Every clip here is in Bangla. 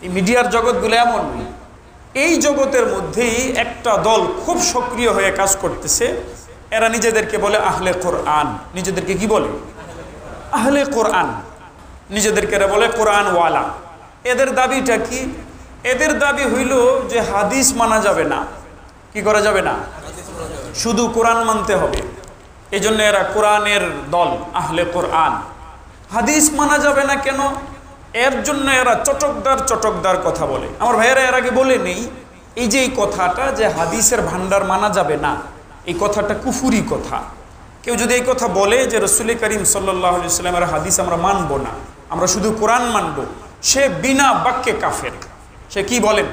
এই মিডিয়ার জগৎগুলো এমন, এই জগতের মধ্যেই একটা দল খুব সক্রিয় হয়ে কাজ করতেছে। এরা নিজেদেরকে বলে আহলে কোরআন। নিজেদেরকে কি বলে? আহলে কোরআন। নিজেদেরকে এরা বলে কোরআনওয়ালা। এদের দাবিটা কি? এদের দাবি হইল যে হাদিস মানা যাবে না। কি করা যাবে না? শুধু কোরআন মানতে হবে। এই জন্য এরা কোরআনের দল, আহলে কোরআন। হাদিস মানা যাবে না কেন? এর জন্য এরা চটকদার কথা বলে। আমার ভাইয়েরা এর আগে বলে নেই, এই যে এই কথাটা যে হাদিসের ভান্ডার মানা যাবে না, এই কথাটা কুফুরি কথা। কেউ যদি এই কথা বলে যে রসুল করিম সাল্লাল্লাহু আলাইহি ওয়াসাল্লামের হাদিস আমরা মানব না, আমরা শুধু কোরআন মানব, সে বিনা বাক্যে কাফের। সে কি বলেন?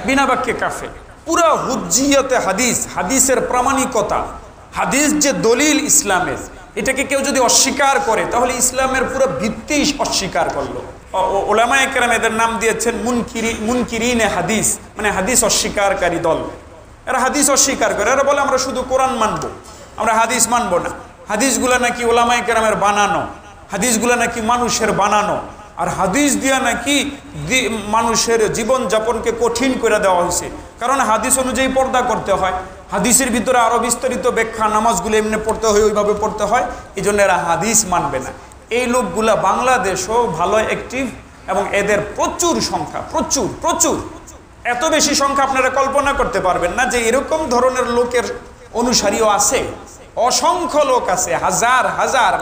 বিনা বাক্যে কাফের। পুরা হুজ্জিয়তে হাদিস, হাদিসের প্রামাণিকতা, হাদিস যে দলিল ইসলামের, এটাকে কেউ যদি অস্বীকার করে তাহলে ইসলামের পুরো ভিত্তি অস্বীকার করলো। ওলামায়ে কেরাম এদের নাম দিয়েছেন মুনকিরিনে হাদিস, মানে হাদিস অস্বীকারী দল। এরা হাদিস অস্বীকার করে। এরা বলে আমরা শুধু কোরআন মানবো, আমরা হাদিস মানবো না। হাদিসগুলো নাকি ওলামায়ে কেরামের বানানো, হাদিসগুলো নাকি মানুষের বানানো, আর হাদিস দিয়া নাকি মানুষের জীবনযাপনকে কঠিন করে দেওয়া হয়েছে। কারণ হাদিস অনুযায়ী পর্দা করতে হয়, হাদিসের ভিতরে আরো বিস্তারিত ব্যাখ্যা, নামাজগুলো এমনি পড়তে হয়, ওইভাবে পড়তে হয়। এই জন্য এরা হাদিস মানবে না। এই লোকগুলা বাংলাদেশও ভালো অ্যাক্টিভ, এবং এদের প্রচুর সংখ্যা, প্রচুর এত বেশি সংখ্যা আপনারা কল্পনা করতে পারবেন না যে এরকম ধরনের লোকের অনুসারীও আছে। অসংখ্য লোক আছে, হাজার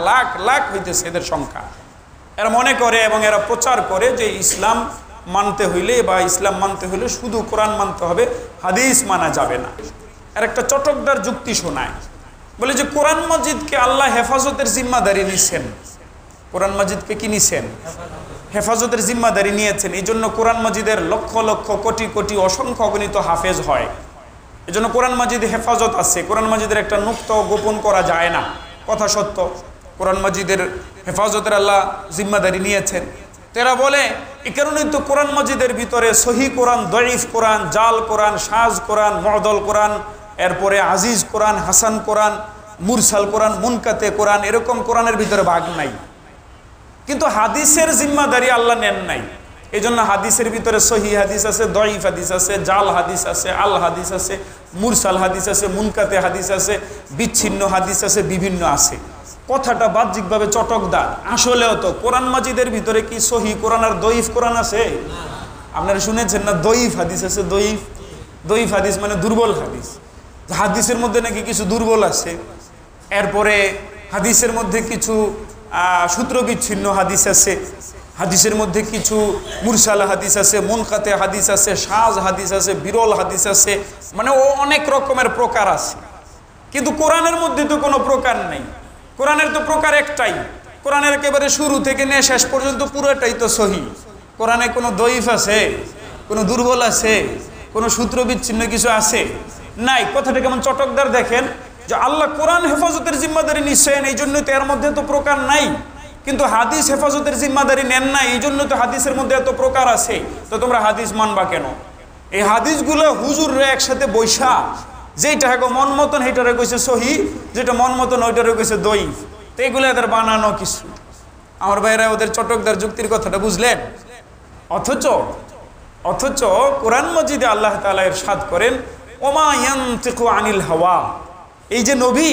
লাখ হইতেছে এদের সংখ্যা। এরা মনে করে এবং এরা প্রচার করে যে ইসলাম মানতে হইলে বা ইসলাম মানতে হইলে শুধু কোরআন মানতে হবে, হাদিস মানা যাবে না। এর একটা চটকদার যুক্তি শোনায়, বলে যে কোরআন মাজিদকে আল্লাহ হেফাজতের জিম্মাদারি নিছেন। কোরআন মাজিদকে কি নিছেন? হেফাজতের জিম্মাদারি নিয়েছেন। এই জন্য কোরআন মাজিদের লক্ষ লক্ষ কোটি অসংখ্য অগণিত হাফেজ হয়। এই জন্য কোরআন মাজিদে হেফাজত আছে। কোরআন মাজিদের একটা নুক্তা গোপন করা যায় না, কথা সত্য। কোরআন মাজিদের হেফাজতের আল্লাহ জিম্মাদারি নিয়েছেন। তেরা বলে এই কারণেই তো কোরআন মাজিদের ভিতরে সহি কোরআন, দঈফ কোরআন, জাল কোরআন, শাজ কোরআন, মুআদল কোরআন, এরপরে আজিজ কোরআন, হাসান কোরআন, মুরসাল কোরআন, মুনকাতে কোরআন, এরকম কোরআনের ভিতরে ভাগ নাই। কিন্তু হাদিসের জিম্মাদারি আল্লাহ নেন নাই। এই জন্য হাদিসের ভিতরে সহি হাদিস আছে, দঈফ হাদিস আছে, জাল হাদিস আছে, আল হাদিস আছে, মুরসাল হাদিস আছে, মুনকাতে হাদিস আছে, বিচ্ছিন্ন হাদিস আছে, বিভিন্ন আছে। কথাটা বাহ্যিকভাবে চটকদার, আসলেও তো কোরআন মাজিদের ভিতরে কি সহি কোরআন আর দঈফ কোরআন আছে? আপনারা শুনেছেন না দঈফ হাদিস আছে? দঈফ হাদিস মানে দুর্বল হাদিস। হাদিসের মধ্যে নাকি কিছু দুর্বল আছে। এরপরে হাদিসের মধ্যে কিছু সূত্র বিচ্ছিন্ন হাদিস আছে, হাদিসের মধ্যে কিছু মুরসাল হাদিস আছে, মুনকাতে হাদিস আছে, শাজ হাদিস আছে, বিরল হাদিস আছে, মানে ও অনেক রকমের প্রকার আছে। কিন্তু কোরআনের মধ্যে তো কোনো প্রকার নেই। কোরআনের তো প্রকার একটাই। কোরআনের একেবারে শুরু থেকে নিয়ে শেষ পর্যন্ত পুরোটাই তো সহি। কোরআনে কোনো দঈফ আছে? কোনো দুর্বল আছে? কোনো সূত্র বিচ্ছিন্ন কিছু আছে? নাই। কথাটা কেমন চটকদার দেখেন, যে আল্লাহ কোরআন হেফাজতের জিম্মাদারি নিচ্ছেন, এই জন্য তো এর মধ্যে তো প্রকার নাই। কিন্তু হাদিস হেফাজতের জিম্মাদারি নেন না, এই জন্য তো হাদিসের মধ্যে এত প্রকার আছে। তো তোমরা হাদিস মানবা কেন? এই হাদিসগুলো হুজুররা একসাথে বৈশা, যেটা মন মতন সেইটারে কইছে সহি, যেটা মন মতন ওইটারে কইছে দঈফ। তো এগুলো এদের বানানো কিছু। আমার ভাইরা ওদের চটকদার যুক্তির কথাটা বুঝলেন? অথচ কোরআন মাজিদে আল্লাহ তাআলা ইরশাদ করেন, ওমা ইয়ানতিকু আনিল হাওয়া। এই যে নবী,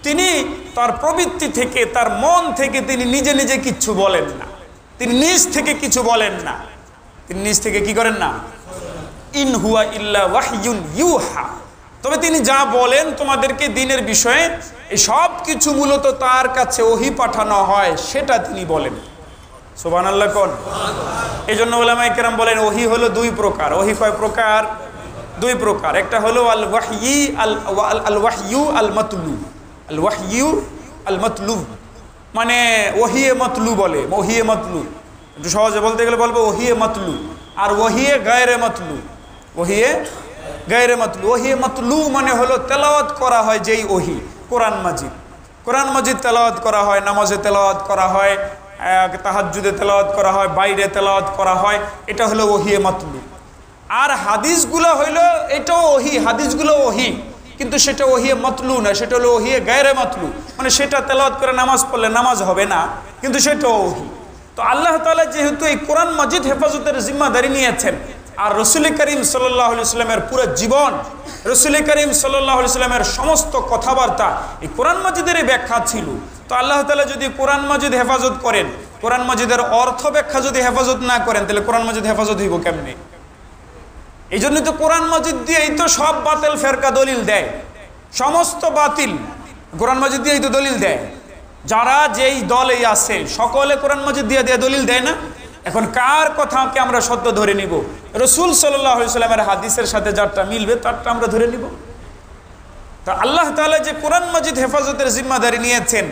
তিনি তার প্রবৃত্তি থেকে, তার মন থেকে তিনি নিজে কিচ্ছু বলেন না। তিনি নিজ থেকে কিছু বলেন না। তিনি নিজ থেকে কি করেন না? ইন হুয়া ইল্লা ওয়াহয়ুন ইউহা। তবে তিনি যা বলেন তোমাদেরকে দ্বীনের বিষয়ে, এই সব কিছু মূলত তার কাছে ওহী পাঠানো হয়, সেটা তিনি বলেন। সুবহানাল্লাহ কোন? এই জন্য উলামায়ে কেরাম বলেন ওহী হলো দুই প্রকার। ওহী কয় প্রকার? দুই প্রকার। একটা হলো আল ওয়াহয়ু আল মাতলু। আল ওয়াহয়ু আল মাতলু মানে ওহিয়ে মাতলু বলে। ওহিয়ে মাতলু একটু সহজে বলতে গেলে বলবো ওহিয়ে মাতলু। আর ওহিয়ে গায়রে মাতলু। ওহিয়ে গায়রে মাতলু। ওহিয়ে মাতলু মানে হলো তেলাওয়াত করা হয় যেই ওহি, কোরআন মাজিদ তেলাওয়াত করা হয়, নামাজে তেলাওয়াত করা হয়, তাহাজ্জুদে তেলাওয়াত করা হয়, বাইরে তেলাওয়াত করা হয়, এটা হলো ওহিয়ে মাতলু। আর হাদিসগুলো হইল এটাও ওহি, হাদিসগুলো ওহি, কিন্তু সেটা ওহিয়ে মাতলু না, সেটা হলো ওহিয়ে গায়রে মাতলু। মানে সেটা তেলাওয়াত করে নামাজ পড়লে নামাজ হবে না, কিন্তু সেটাও ওহি। তো আল্লাহ তাআলা যেহেতু এই কোরআন মাজিদ হেফাজতের জিম্মাদারি নিয়েছেন, আর রসুল করিম সাল্লাল্লাহু আলাইহি ওয়াসাল্লামের পুরো জীবন, রসুল করিম সাল্লাল্লাহু আলাইহি ওয়াসাল্লামের সমস্ত কথাবার্তা এই কোরআন মাজিদের ব্যাখ্যা ছিল। তো আল্লাহ তাআলা যদি কোরআন মাজিদ হেফাজত করেন, কোরআন মাজিদের অর্থ ব্যাখ্যা যদি হেফাজত না করেন, তাহলে কোরআন মাজিদ হেফাজত হইব কেমনে? এই জন্যই তো কোরআন মাজিদ দিয়েই তো সব বাতিল ফেরকা দলিল দেয়, সমস্ত বাতিল কোরআন মাজিদ দিয়েই তো দলিল দেয়। যারা যেই দলেই আছে সকলে কোরআন মাজিদ দিয়ে দিয়ে দলিল দেয় না। এখন কার কথাকে আমরা সত্য ধরে নিব? রাসূল সাল্লাল্লাহু আলাইহি ওয়াসাল্লামের হাদিসের সাথে যারটা মিলবে তারটা আমরা ধরে নিব। তা আল্লাহ তাআলা যে কোরআন মাজিদ হেফাজতের জিম্মাদারি নিয়েছেন,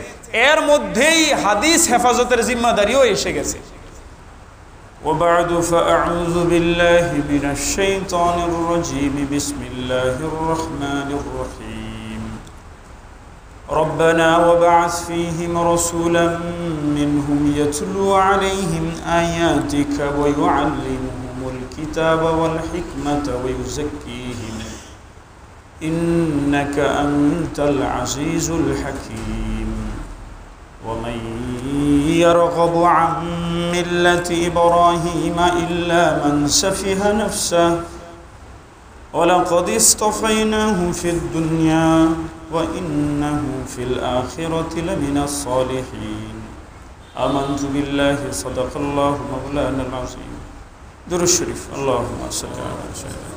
এর মধ্যেই হাদিস হেফাজতের জিম্মাদারিও এসে গেছে। وبعد فأعوذ بالله من الشيطان الرجيم بسم الله الرحمن الرحيم ربنا وبعث فيهم رسولا منهم يتلو عليهم آياتك ويعلمهم الكتاب والحكمة ويزكيهم إنك أنت العزيز الحكيم ومن يرغب عن ملة إبراهيم إلا من سفه نفسه ولقد اصطفيناه في الدنيا وإنه في الآخرة لمن الصالحين آمنت بالله صدق الله مولانا العظيم درود الشريف اللهم صل على سيدنا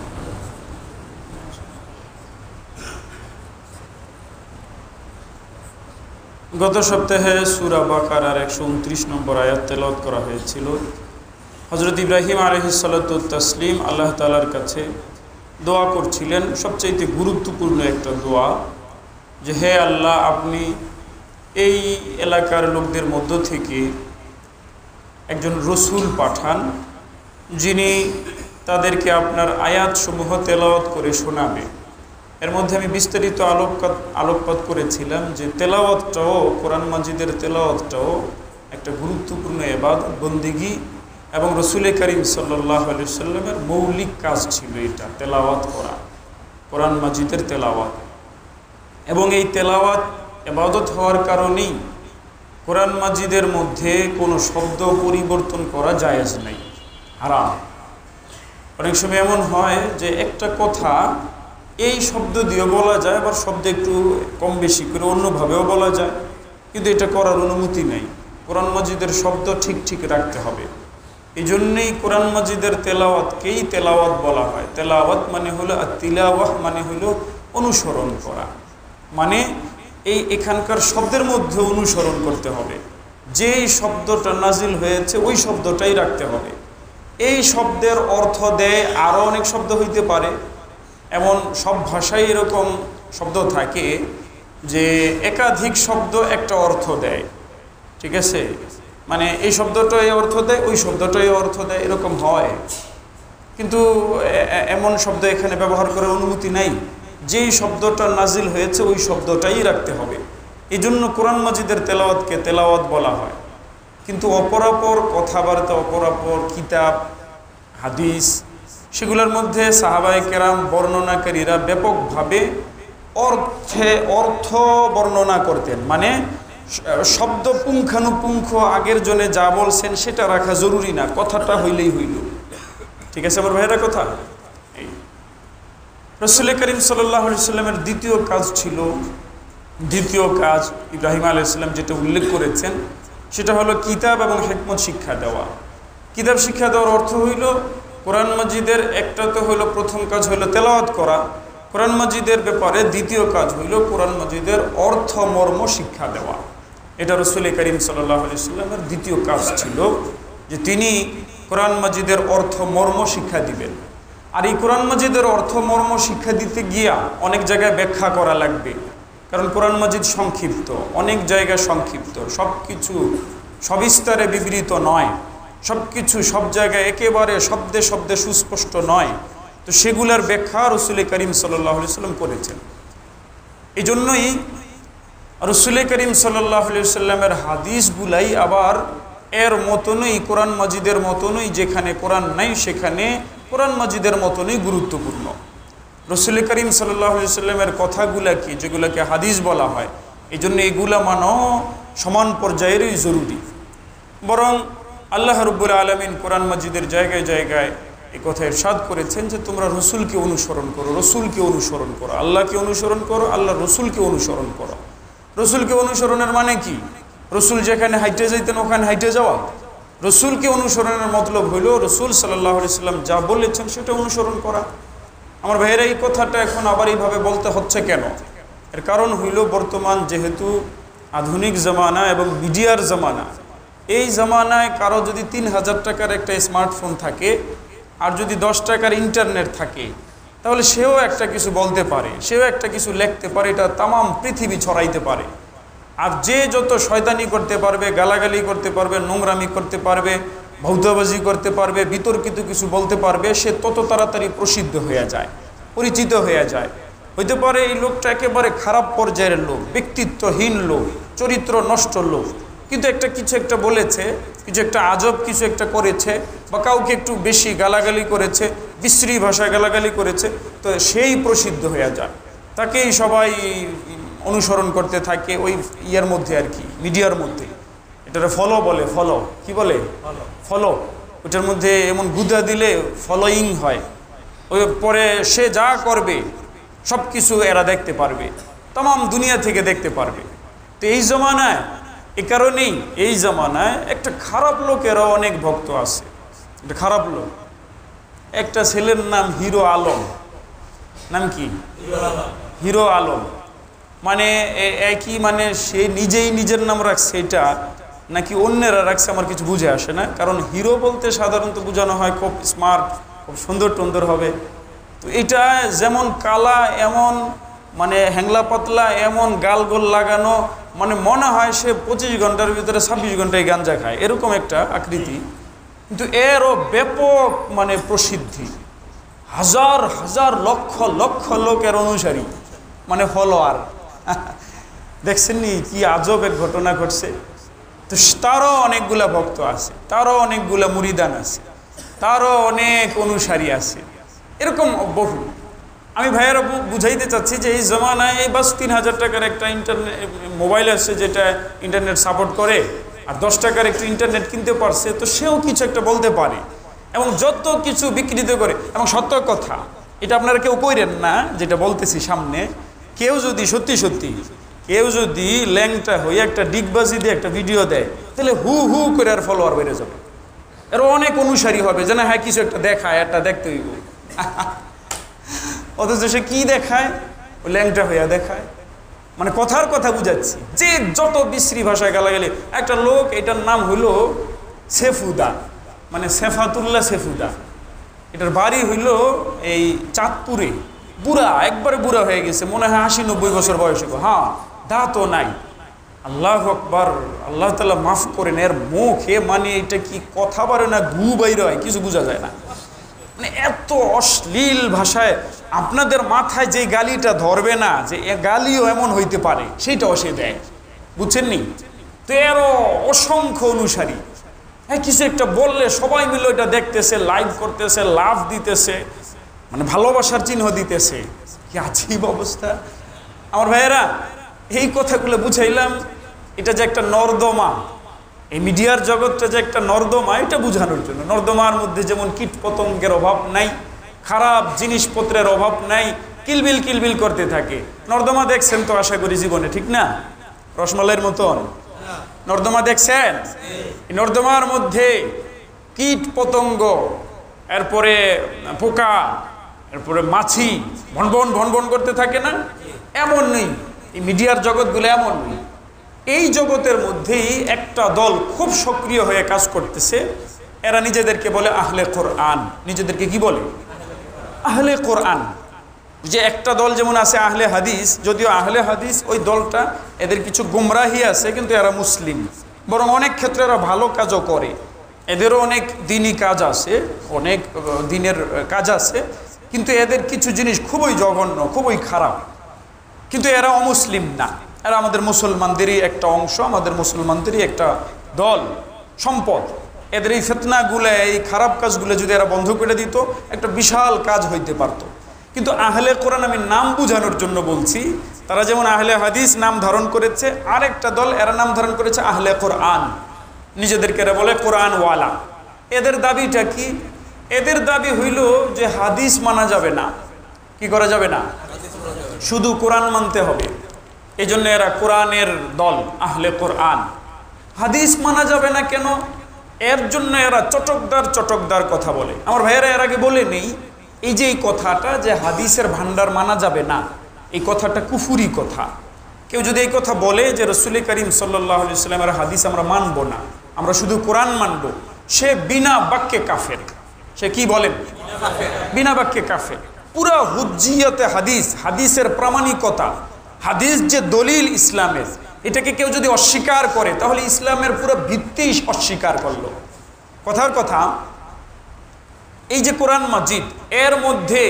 গত সপ্তাহে সূরা বাকারার 129 নম্বর আয়াত তেলাওয়াত করা হয়েছিল। হযরত ইব্রাহিম আলাইহিস সালাতু ওয়াত তাসলিম আল্লাহ তাআলার কাছে দোয়া করছিলেন, সবচেয়ে গুরুত্বপূর্ণ একটা দোয়া, যে হে আল্লাহ, আপনি এই এলাকার লোকদের মধ্য থেকে একজন রসুল পাঠান, যিনি তাদেরকে আপনার আয়াতসমূহ তেলাওয়াত করে শোনাবে। এর মধ্যে আমি বিস্তারিত আলোকপাত করেছিলাম যে তেলাওয়াতটাও, কোরআন মাজিদের তেলাওয়াতটাও একটা গুরুত্বপূর্ণ ইবাদত, বন্দেগী এবং রসুল করিম সাল্লাল্লাহু আলাইহি ওয়াসাল্লামের মৌলিক কাজ ছিল এটা, তেলাওয়াত করা, কোরআন মাজিদের তেলাওয়াত। এবং এই তেলাওয়াত ইবাদত হওয়ার কারণেই কোরআন মাজিদের মধ্যে কোনো শব্দ পরিবর্তন করা জায়েজ নাই, হারাম। অনেক সময় এমন হয় যে একটা কথা এই শব্দ দিয়ে বলা যায়, আবার শব্দ একটু কম বেশি করে অন্যভাবেও বলা যায়, কিন্তু এটা করার অনুমতি নেই। কোরআন মাজিদের শব্দ ঠিক ঠিক রাখতে হবে। এই জন্যেই কোরআন মাজিদের তেলাওয়াতকেই তেলাওয়াত বলা হয়। তেলাওয়াত মানে হলো, আর তিলাওয়াহ মানে হলো অনুসরণ করা, মানে এখানকার শব্দের মধ্যে অনুসরণ করতে হবে। যেই শব্দটা নাজিল হয়েছে ওই শব্দটাই রাখতে হবে। এই শব্দের অর্থ দেয় আরও অনেক শব্দ হইতে পারে, এমন সব ভাষায় এরকম শব্দ থাকে যে একাধিক শব্দ একটা অর্থ দেয়, ঠিক আছে? মানে এই শব্দটা এই অর্থ দেয়, ওই শব্দটা এই অর্থ দেয়, এরকম হয়। কিন্তু এমন শব্দ এখানে ব্যবহার করার অনুমতি নাই। যেই শব্দটা নাজিল হয়েছে ওই শব্দটাই রাখতে হবে। এই জন্য কোরআন মাজিদের তেলাওয়াতকে তেলাওয়াত বলা হয়। কিন্তু অপরাপর কথাবার্তা, অপরাপর কিতাব, হাদিস, সেগুলোর মধ্যে সাহাবায়ে কেরাম বর্ণনাকারীরা ব্যাপকভাবে অর্থ বর্ণনা করতেন। মানে শব্দ পুঙ্খানুপুঙ্খ আগের জনে যা বলছেন সেটা রাখা জরুরি না, কথাটা হইলেই হইল। ঠিক আছে আমার ভাইয়েরা? কথা এই রাসূল করিম সাল্লাল্লাহু আলাইহি ওয়াসাল্লামের দ্বিতীয় কাজ ইব্রাহিম আলাইহিস সালাম যেটা উল্লেখ করেছেন সেটা হলো কিতাব এবং হিকমত শিক্ষা দেওয়া। কিতাব শিক্ষা দেওয়ার অর্থ হইল কোরআন মাজিদের একটা তো হইল, প্রথম কাজ হইল তেলাওয়াত করা কোরআন মাজিদের ব্যাপারে, দ্বিতীয় কাজ হইল কোরআন মাজিদের অর্থ মর্ম শিক্ষা দেওয়া। এটা রাসূল করিম সাল্লাল্লাহু আলাইহি ওয়াসাল্লামের দ্বিতীয় কাজ ছিল, যে তিনি কোরআন মাজিদের অর্থ মর্ম শিক্ষা দিবেন। আর এই কোরআন মাজিদের অর্থ মর্ম শিক্ষা দিতে গিয়া অনেক জায়গায় ব্যাখ্যা করা লাগবে, কারণ কোরআন মাজিদ সংক্ষিপ্ত, অনেক জায়গায় সংক্ষিপ্ত, সব কিছু সবিস্তারে বিবৃত নয়, সব কিছু সব জায়গায় একেবারে শব্দে শব্দে সুস্পষ্ট নয়। তো সেগুলার ব্যাখ্যা রাসূল করিম সাল্লাল্লাহু আলাইহি ওয়াসাল্লাম করেছেন। এই জন্যই রাসূল করিম সাল্লাল্লাহু আলাইহি ওয়াসাল্লামের হাদিসগুলাই আবার এর মতনই, কোরআন মাজিদের মতনই, যেখানে কোরআন নাই সেখানে কোরআন মাজিদের মতনই গুরুত্বপূর্ণ। রাসূল করিম সাল্লাল্লাহু আলাইহি ওয়াসাল্লামের কথাগুলাকে, যেগুলোকে হাদিস বলা হয়, এই জন্য এগুলা মানো সমান পর্যায়েরই জরুরি। বরং আল্লাহ রাব্বুল আলামিন কোরআন মাজিদের জায়গায় জায়গায় এই কথা ইরশাদ করেছেন যে তোমরা রসুলকে অনুসরণ করো, রসুলকে অনুসরণ করো, আল্লাহকে অনুসরণ করো, আল্লাহ রসুলকে অনুসরণ করো। রসুলকে অনুসরণের মানে কি? রসুল যেখানে হাইটে যাইতেন ওখানে হাইটে যাওয়া? রসুলকে অনুসরণের মতলব হইল রসুল সাল্লাল্লাহু আলাইহি সাল্লাম যা বলেছেন সেটা অনুসরণ করা। আমার ভাইয়েরা, এই কথাটা এখন আবার এইভাবে বলতে হচ্ছে কেন? এর কারণ হইল বর্তমান যেহেতু আধুনিক জামানা এবং মিডিয়ার জামানা, এই জামানায় কারো যদি ৩,০০০ টাকার একটা স্মার্টফোন থাকে আর যদি 10 টাকার ইন্টারনেট থাকে, তাহলে সেও একটা কিছু বলতে পারে, সেও একটা কিছু লিখতে পারে, এটা তামাম পৃথিবী ছড়াইতে পারে। আর যে যত শয়তানি করতে পারবে, গালাগালি করতে পারবে, নোংরামি করতে পারবে, ভৌতবাজি করতে পারবে, বিতর্কিত কিছু বলতে পারবে, সে তত তাড়াতাড়ি প্রসিদ্ধ হয়ে যায়, পরিচিত হয়ে যায়। হইতে পারে এই লোকটা একেবারে খারাপ পর্যায়ের লোক, ব্যক্তিত্বহীন লোক, চরিত্র নষ্ট লোক, কিন্তু কিছু একটা বলেছে, কিছু একটা আজব কিছু একটা করেছে, বা কাউকে একটু বেশি গালাগালি করেছে, বিশ্রী ভাষায় গালাগালি করেছে, তো সেই প্রসিদ্ধ হয়ে যায়, তাকেই সবাই অনুসরণ করতে থাকে ওই ইয়ার মধ্যে আর কি, মিডিয়ার মধ্যে। এটারে ফলো বলে, ফলো কি বলে? ফলো। ওটার মধ্যে এমন গুদা দিলে ফলোয়িং হয়, ওই পরে সে যা করবে সব কিছু এরা দেখতে পারবে, তামাম দুনিয়া থেকে দেখতে পারবে। তো এই জমানায়, এ কারণেই এই জমানায় একটা খারাপ লোকেরও অনেক ভক্ত আছে। একটা খারাপ লোক, একটা ছেলের নাম হিরো আলম। নাম কি? হিরো আলম। মানে একই, মানে সে নিজেই নিজের নাম রাখছে এটা নাকি অন্যেরা রাখছে আমার কিছু বুঝে আসে না। কারণ হিরো বলতে সাধারণত বোঝানো হয় খুব স্মার্ট, খুব সুন্দর টন্দর হবে। তো এটা যেমন কালা, এমন মানে হ্যাংলা পাতলা, এমন গাল গোল লাগানো, মানে মনে হয় সে 25 ঘন্টার ভিতরে 26 ঘন্টায় গাঞ্জা খায়, এরকম একটা আকৃতি। কিন্তু এরও ব্যাপক মানে প্রসিদ্ধি, হাজার হাজার লক্ষ লক্ষ লোকের অনুসারী, মানে ফলোয়ার। দেখছেন নি কি আজব এক ঘটনা ঘটছে? তো তারও অনেকগুলা ভক্ত আছে, তারও অনেকগুলা মুরিদান আছে, তারও অনেক অনুসারী আছে, এরকম বহু। আমি ভাইয়েরা বুঝাইতে চাচ্ছি যে এই জমানায় এই বাস ৩,০০০ টাকার একটা ইন্টারনেট মোবাইল আছে যেটা ইন্টারনেট সাপোর্ট করে, আর 10 টাকার একটু ইন্টারনেট কিনতে পারছে, তো সেও কিছু একটা বলতে পারে এবং যত কিছু বিকৃত করে। এবং সত্য কথা, এটা আপনারা কেউ কইরেন না যেটা বলতেছি সামনে, কেউ যদি সত্যি সত্যি কেউ যদি ল্যাংটা হয়ে একটা ডিগবাজি দিয়ে একটা ভিডিও দেয়, তাহলে হু হু করে আর ফলোয়ার বেড়ে যাবে, এর অনেক অনুসারী হবে, যে না হ্যাঁ কিছু একটা দেখায়, একটা দেখতে হইব। অথচ সে কি দেখায়? ও ল্যাংটা হইয়া দেখায়। মানে কথার কথা বুঝাচ্ছি, যে যত বিশ্রী ভাষায় গালাগালি। একটা লোক, এটার নাম হইল সেফুদা, মানে সেফাতুল্লাহ সেফুদা। এটার বাড়ি হইল এই চাঁদপুরে। বুড়া, একবারে বুড়া হয়ে গেছে, মনে হয় 80-90 বছর বয়স। হ্যাঁ, দাঁতও নাই। আল্লাহ আকবার, আল্লাহ তাআলা মাফ করেন। এর মুখে মানে এটা কি কথা বলে না, গু বাইর হয়, কিছু বোঝা যায় না। মানে এত অশ্লীল ভাষায় আপনাদের মাথায় যে গালিটা ধরবে না, যে এ গালিও এমন হইতে পারে, সেইটাও সে দেয়, বুঝছেন নি? তো এরও অসংখ্য অনুসারী। হ্যাঁ, কিছু একটা বললে সবাই মিলে ওইটা দেখতেছে, লাইভ করতেছে, লাভ দিতেছে, মানে ভালোবাসার চিহ্ন দিতেছে। কি আজীব অবস্থা! আমার ভাইয়েরা, এই কথাগুলো বুঝাইলাম, এটা যে একটা নর্দমা, এই মিডিয়ার জগৎটা যে একটা নর্দমা, এটা বোঝানোর জন্য। নর্দমার মধ্যে যেমন কীট পতঙ্গের অভাব নাই, খারাপ জিনিসপত্রের অভাব নাই, কিলবিল কিলবিল করতে থাকে। নর্দমা দেখছেন তো আশা করি জীবনে, ঠিক না? রসমালাইয়ের মতন নর্দমা দেখছেন? এই নর্দমার মধ্যে কীট পতঙ্গ, এরপরে পোকা, এরপরে মাছি ভনভন ভনভন করতে থাকে না? এমন নেই, এই মিডিয়ার জগৎগুলো এমন নেই। এই জগতের মধ্যেই একটা দল খুব সক্রিয় হয়ে কাজ করতেছে। এরা নিজেদেরকে বলে আহলে কোরআন। নিজেদেরকে কি বলে? আহলে কোরআন। যে একটা দল যেমন আছে আহলে হাদিস, যদিও আহলে হাদিস ওই দলটা, এদের কিছু গুমরাহি আছে, কিন্তু এরা মুসলিম, বরং অনেক ক্ষেত্রে এরা ভালো কাজও করে। এদেরও অনেক দিনই কাজ আছে, অনেক দিনের কাজ আছে, কিন্তু এদের কিছু জিনিস খুবই জঘন্য, খুবই খারাপ। কিন্তু এরা অমুসলিম না, এরা আমাদের মুসলমানদেরই একটা অংশ, আমাদের মুসলমানদেরই একটা দল, সম্পদ। এদের এই ফিতনাগুলো, এই খারাপ কাজগুলো যদি এরা বন্ধ করে দিত, একটা বিশাল কাজ হইতে পারত। কিন্তু আহলে কোরআন আমি নাম বোঝানোর জন্য বলছি। তারা যেমন আহলে হাদিস নাম ধারণ করেছে, আরেকটা দল এরা নাম ধারণ করেছে আহলে কোরআন। নিজেদেরকে এরা বলে কোরআনওয়ালা। এদের দাবিটা কি? এদের দাবি হইল যে হাদিস মানা যাবে না। কি করা যাবে না? শুধু কোরআন মানতে হবে। এই জন্য এরা কোরআনের দল, আহলে কোরআন। হাদিস মানা যাবে না কেন? এর জন্য এরা চটকদার কথা বলে। আমার ভাইয়েরা এর আগে বলে নেই, এই যে এই কথাটা যে হাদিসের ভান্ডার মানা যাবে না, এই কথাটা কুফুরি কথা। কেউ যদি এই কথা বলে যে রসুল করিম সাল্লাল্লাহু আলাইহি ওয়াসাল্লামের হাদিস আমরা মানব না, আমরা শুধু কোরআন মানব, সে বিনা বাক্যে কাফের। সে কি বলেন? বিনা বাক্যে কাফের। পুরা হুজ্জিয়তে হাদিস, হাদিসের প্রামাণিকতা, হাদিস যে দলিল ইসলামের, এটাকে কেউ যদি অস্বীকার করে তাহলে ইসলামের পুরো ভিত্তি অস্বীকার করলো। কথার কথা, এই যে কোরআন মাজিদ, এর মধ্যে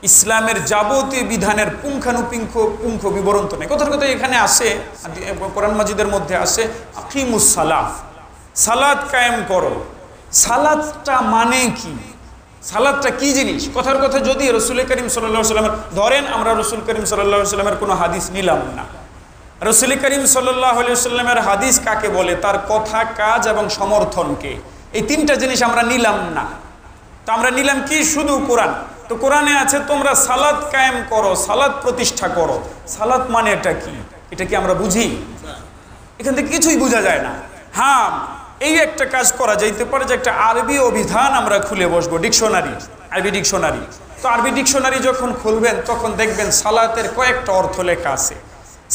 ইসলামের যাবতীয় বিধানের পুঙ্খ বিবরণ তো নেই। কথার কথা এখানে আসে, কোরআন মাজিদের মধ্যে আসে আকিমুস সালাহ, সালাত কায়েম করো। সালাতটা মানে কি? সালাতটা কি জিনিস? কথার কথা, যদি রসুল করিম সাল্লাল্লাহু আলাইহি ওয়াসাল্লামের, ধরেন আমরা রসুল করিম সাল্লাল্লাহু আলাইহি ওয়াসাল্লামের কোনো হাদিস নিলাম না। রসুল করিম সাল্লাল্লাহু আলাইহি ওয়াসাল্লামের হাদিস কাকে বলে? তার কথা, কাজ এবং সমর্থনকে। এই তিনটা জিনিস আমরা নিলাম না। তো আমরা নিলাম কি? শুধু কোরআন। তো কোরআনে আছে তোমরা সালাত কায়েম করো, সালাত প্রতিষ্ঠা করো। সালাত মানে এটা কি? এটা কি আমরা বুঝি? এখান থেকে কিছুই বোঝা যায় না। হ্যাঁ, এই একটা কাজ করা যাইতে পারে যে একটা আরবি অভিধান আমরা খুলে বসবো, ডিকশনারি, আরবি ডিকশনারি। তো আরবি ডিকশনারি যখন খুলবেন তখন দেখবেন সালাতের কয়েকটা অর্থ লেখা আছে।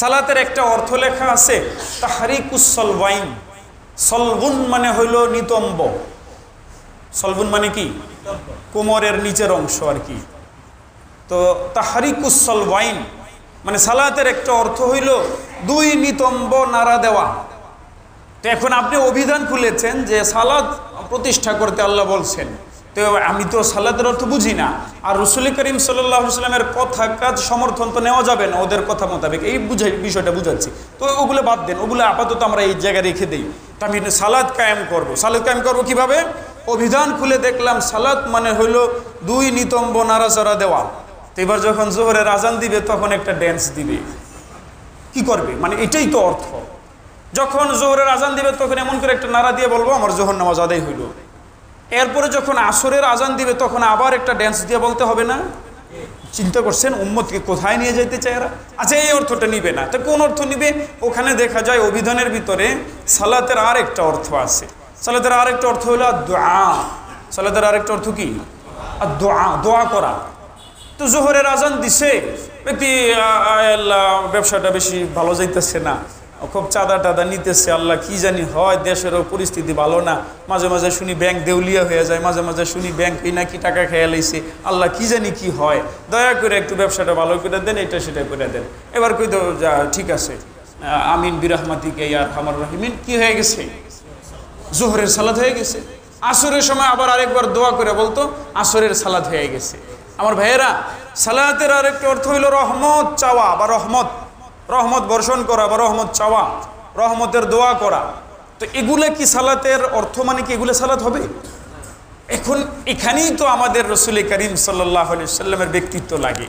সালাতের একটা অর্থ লেখা আছে তাহরিকুস সলবাইন। সলবুন মানে হইল নিতম্ব। সলবুন মানে কি? কোমরের নিচের অংশ আর কি। তো তাহরিকুস সলবাইন মানে সালাতের একটা অর্থ হইল দুই নিতম্ব নাড়া দেওয়া। তো এখন আপনি অভিধান খুলেছেন যে সালাত প্রতিষ্ঠা করতে আল্লাহ বলছেন, তো আমি তো সালাতের অর্থ বুঝি না। আর রসুল করিম সাল্লাল্লাহু আলাইহি ওয়াসাল্লামের কথা, কাজ, সমর্থন তো নেওয়া যাবে না ওদের কথা মোতাবেক। এই বিষয়টা বুঝাচ্ছি। তো ওগুলো বাদ দেন, ওগুলো আপাতত আমরা এই জায়গায় রেখে দিই। তো আমি সালাত কায়েম করব। সালাত কায়েম করবো কিভাবে? অভিধান খুলে দেখলাম সালাত মানে হইল দুই নিতম্ব নাড়াচাড়া দেওয়া। তো এবার যখন জোহরের আজান দিবে তখন একটা ড্যান্স দিবে। কি করবে? মানে এটাই তো অর্থ। যখন জোহরের আজান দিবে তখন এমন করে একটা নাড়া দিয়ে বলবো আমার জোহর নামাজ আদায় হইল। এরপরে যখন আসরের আজান দিবে তখন আবার একটা ড্যান্স দিয়ে বলতে হবে না? চিন্তা করছেন উম্মতকে কোথায় নিয়ে যেতে চায় এরা? আচ্ছা, এই অর্থটা নিবে না, তো কোন অর্থ নিবে? ওখানে দেখা যায় অভিধানের ভিতরে সালাতের আর একটা অর্থ আছে। সালাতের আরেকটা অর্থ হলো দোয়া। সালাতের আরেকটা অর্থ কি? দোয়া, দোয়া করা। তো জোহরের আজান দিছে, ব্যক্তি আল্লাহ ব্যবসাটা বেশি ভালো যাইতেছে না, খুব চাঁদা টাদা নিতেছে, আল্লাহ কি জানি হয়, দেশেরও পরিস্থিতি ভালো না, মাঝে মাঝে শুনি ব্যাংক দেউলিয়া হয়ে যায়, মাঝে মাঝে শুনি ব্যাংক এই নাকি টাকা খেয়ে লাইছে, আল্লাহ কি জানি কি হয়, দয়া করে একটু ব্যবসাটা ভালো করে দেন, এটা সেটা করে দেন। এবার কই তো যা ঠিক আছে, আমিন বিরহমাতিকে ইয়া আরহামার রাহিমিন, কি হয়ে গেছে? জোহরের সালাত হয়ে গেছে। আসরের সময় আবার আরেকবার দোয়া করে বলতো আসরের সালাত হয়ে গেছে। আমার ভাইয়েরা, সালাতের আরেকটা অর্থ হইল রহমত চাওয়া বা রহমত, রহমত বর্ষণ করা বা রহমত চাওয়া, রহমতের দোয়া করা। তো এগুলা কি সালাতের অর্থ? মানে কি এগুলো সালাত হবে? এখন এখানেই তো আমাদের রসুল করিম সাল্লাল্লাহু আলাইহি ওয়াসাল্লামের ব্যক্তিত্ব লাগে।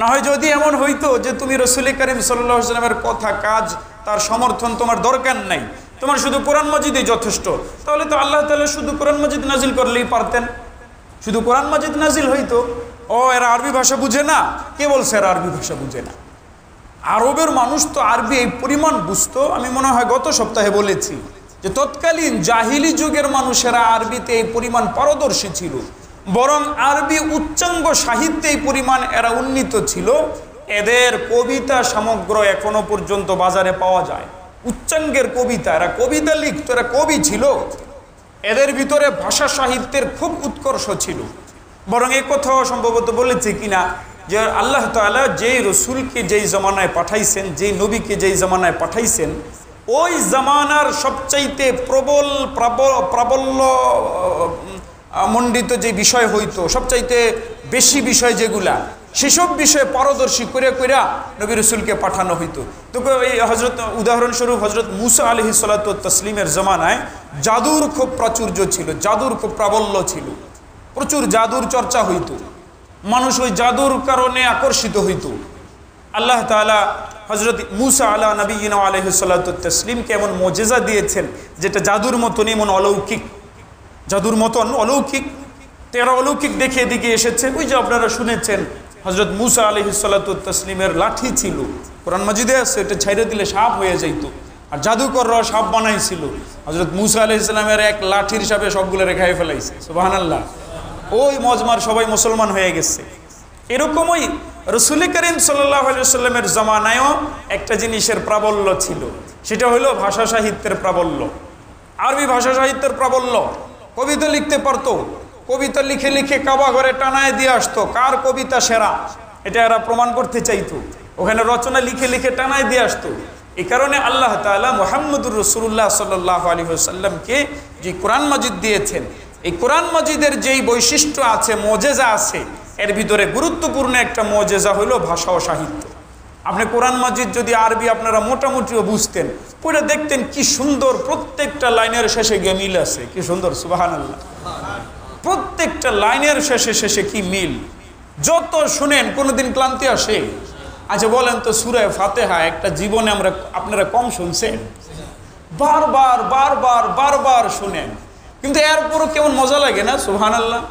না হয় যদি এমন হইতো যে তুমি রসুল করিম সাল্লাল্লাহু আলাইহি ওয়াসাল্লামের কথা, কাজ, তার সমর্থন তোমার দরকার নাই, তোমার শুধু কোরআন মাজিদই যথেষ্ট, তাহলে তো আল্লাহ তাআলা শুধু কোরআন মাজিদ নাজিল করলেই পারতেন। শুধু কোরআন মাজিদ নাজিল হইতো। ও এরা আরবি ভাষা বুঝে না? কে বলছে এরা আরবি ভাষা বুঝে না? আরবের মানুষ তো আরবি এই পরিমাণ বুঝতো, আমি মনে হয় গত সপ্তাহে বলেছি যে তৎকালীন জাহিলি যুগের মানুষেরা আরবিতে এই পরিমাণ পারদর্শী ছিল, বরং আরবি উচ্চাঙ্গ সাহিত্যে এই পরিমাণ এরা উন্নীত ছিল, এদের কবিতা সমগ্র এখনো পর্যন্ত বাজারে পাওয়া যায়। উচ্চাঙ্গের কবিতা, এরা কবিতা লিখত, এরা কবি ছিল। এদের ভিতরে ভাষা সাহিত্যের খুব উৎকর্ষ ছিল। বরং এই কথাও সম্ভবত বলেছে কিনা যে আল্লাহ তাআলা যেই রসুলকে যেই জমানায় পাঠাইছেন, যেই নবীকে যেই জমানায় পাঠাইছেন, ওই জমানার সবচাইতে প্রাবল্য মণ্ডিত যে বিষয় হইতো, সবচাইতে বেশি বিষয় যেগুলা, সেসব বিষয়ে পারদর্শী করে নবী রসুলকে পাঠানো হইতো। তো এই হজরত, উদাহরণস্বরূপ হজরত মুসা আলাইহিস সালাতু ওয়াত তাসলিমের জমানায় জাদুর খুব প্রাচুর্য ছিল, জাদুর খুব প্রাবল্য ছিল, প্রচুর জাদুর চর্চা হইতো, মানুষ ওই জাদুর কারণে আকর্ষিত হইতো। আল্লাহ তাআলা হযরত মূসা আলা নবিয়িনা আলাইহিস সালাতু তাসলিমকে এমন মুজিজা দিয়েছেন যেটা জাদুর মতন, এমন অলৌকিক, জাদুর মতন অলৌকিক। তেরা অলৌকিক দেখে এদিকে এসেছে। ওই যে আপনারা শুনেছেন হযরত মূসা আলাইহিস সালাতু তাসলিমের লাঠি ছিল, কোরআন মাজিদে আছে, এটা ছাইড়ে দিলে সাপ হয়ে যাইতো, আর জাদুকররা সাপ বানাইছিল। হযরত মূসা আলাইহিস সালামের এক লাঠির হিসাবে সবগুলো রেখায় ফেলাইছে, সুবহানাল্লাহ। ওই মজমার সবাই মুসলমান হয়ে গেছে। এরকমই রাসূল করিম সাল্লাল্লাহু আলাইহি ওয়াসাল্লামের জামানায়ও একটা জিনিসের প্রাবল্য ছিল, সেটা হলো ভাষা সাহিত্যের প্রাবল্য, আরবি ভাষা সাহিত্যের প্রাবল্য। কবিতা লিখতে পারতো, কবিতা লিখে লিখে কাবা ঘরে টানায় দিয়ে আসতো কার কবিতা সেরা, এটা এরা প্রমাণ করতে চাইতো। ওখানে রচনা লিখে লিখে টানায় দিয়ে আসতো। এই কারণে আল্লাহ তাআলা মুহাম্মদুর রাসূলুল্লাহ সাল্লাল্লাহু আলাইহি ওয়াসাল্লামকে যে কোরআন মাজিদ দিয়েছেন, এই কোরআন মাজিদের যেই বৈশিষ্ট্য আছে, মুজিজা আছে, এর ভিতরে গুরুত্বপূর্ণ একটা মুজিজা হলো ভাষা ও সাহিত্য। আপনি কোরআন মাজিদ যদি আরবি আপনারা মোটামুটিও বুঝতেন, পড়ে দেখতেন কি সুন্দর, প্রত্যেকটা লাইনের শেষে গিয়ে মিল আছে, কি সুন্দর, সুবহানাল্লাহ। প্রত্যেকটা লাইনের শেষে শেষে কি মিল, যত শুনেন কোনোদিন ক্লান্তি আসে? আচ্ছা বলেন তো, সূরা ফাতিহা একটা জীবনে আপনারা কম শুনছেন? বারবার বারবার বারবার শুনেন, কিন্তু এরপরও কেমন মজা লাগে না, সুবহানাল্লাহ।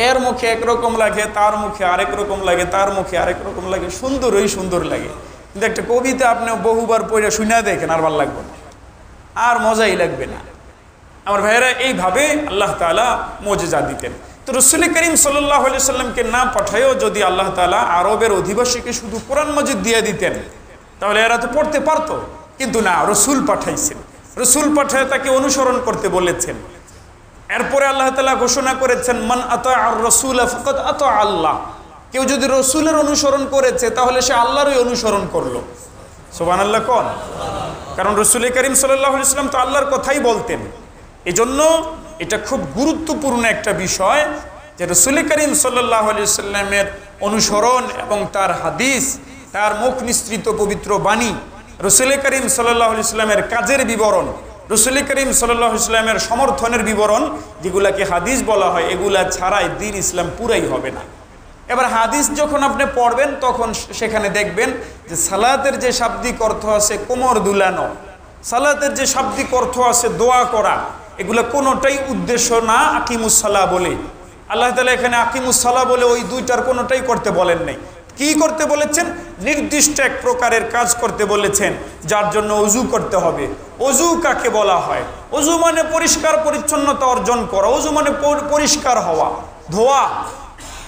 এর মুখে একরকম লাগে, তার মুখে আরেক রকম লাগে, তার মুখে আরেক রকম লাগে, সুন্দরই সুন্দর লাগে। কিন্তু একটা কবিতা আপনি বহুবার পড়ে শুনে দেখেন, আর ভালো লাগবে না, আর মজাই লাগবে না। আমার ভাইয়েরা, এইভাবে আল্লাহ তাআলা মুজিজা দিতেন। তো রাসূল করিম সাল্লাল্লাহু আলাইহি ওয়াসাল্লামকে না পাঠায়ও যদি আল্লাহ তাআলা আরবের অধিবাসীকে শুধু কোরআন মাজিদ দিয়ে দিতেন, তাহলে এরা তো পড়তে পারতো। কিন্তু না, রসুল পাঠাইছেন, রসুল পাঠায় তাকে অনুসরণ করতে বলেছেন। এরপরে আল্লাহ তাআলা ঘোষণা করেছেন, মান আতাআর রাসূলা ফাকাদ আতা আল্লাহ। কেউ যদি রসুলের অনুসরণ করেছে তাহলে সে আল্লাহরই অনুসরণ করলো, সুবহানাল্লাহ। কোন? কারণ রাসূল করিম সাল্লাল্লাহু আলাইহি ওয়াসাল্লাম তো আল্লাহর কথাই বলতেন। এজন্য এটা খুব গুরুত্বপূর্ণ একটা বিষয় যে রাসূল করিম সাল্লাল্লাহু আলাইহি ওয়াসাল্লামের অনুসরণ এবং তার হাদিস, তার মুখ নিঃসৃত পবিত্র বাণী, রাসূল করিম সাল্লাল্লাহু আলাইহি ওয়াসাল্লামের কাজের বিবরণ, রাসূল করিম সাল্লাল্লাহু আলাইহি ওয়াসাল্লামের সমর্থনের বিবরণ, যেগুলাকে হাদিস বলা হয়, এগুলা ছাড়াই দ্বীন ইসলাম পুরাই হবে না। এবার হাদিস যখন আপনি পড়বেন তখন সেখানে দেখবেন যে সালাতের যে শাব্দিক অর্থ আছে কোমর দুলানো, সালাতের যে শাব্দিক অর্থ আছে দোয়া করা, এগুলো কোনোটাই উদ্দেশ্য না আকিমুস সালাহ বলে। আল্লাহ তাআলা এখানে আকিমুস সালাহ বলে ওই দুইটার কোনোটাই করতে বলেন নাই। কি করতে বলেছেন? নির্দিষ্ট এক প্রকারের কাজ করতে বলেছেন, যার জন্য ওযু করতে হবে। ওযু কাকে বলা হয়? ওযু মানে পরিষ্কার পরিচ্ছন্নতা অর্জন করা, ওযু মানে পরিষ্কার হওয়া, ধোয়া।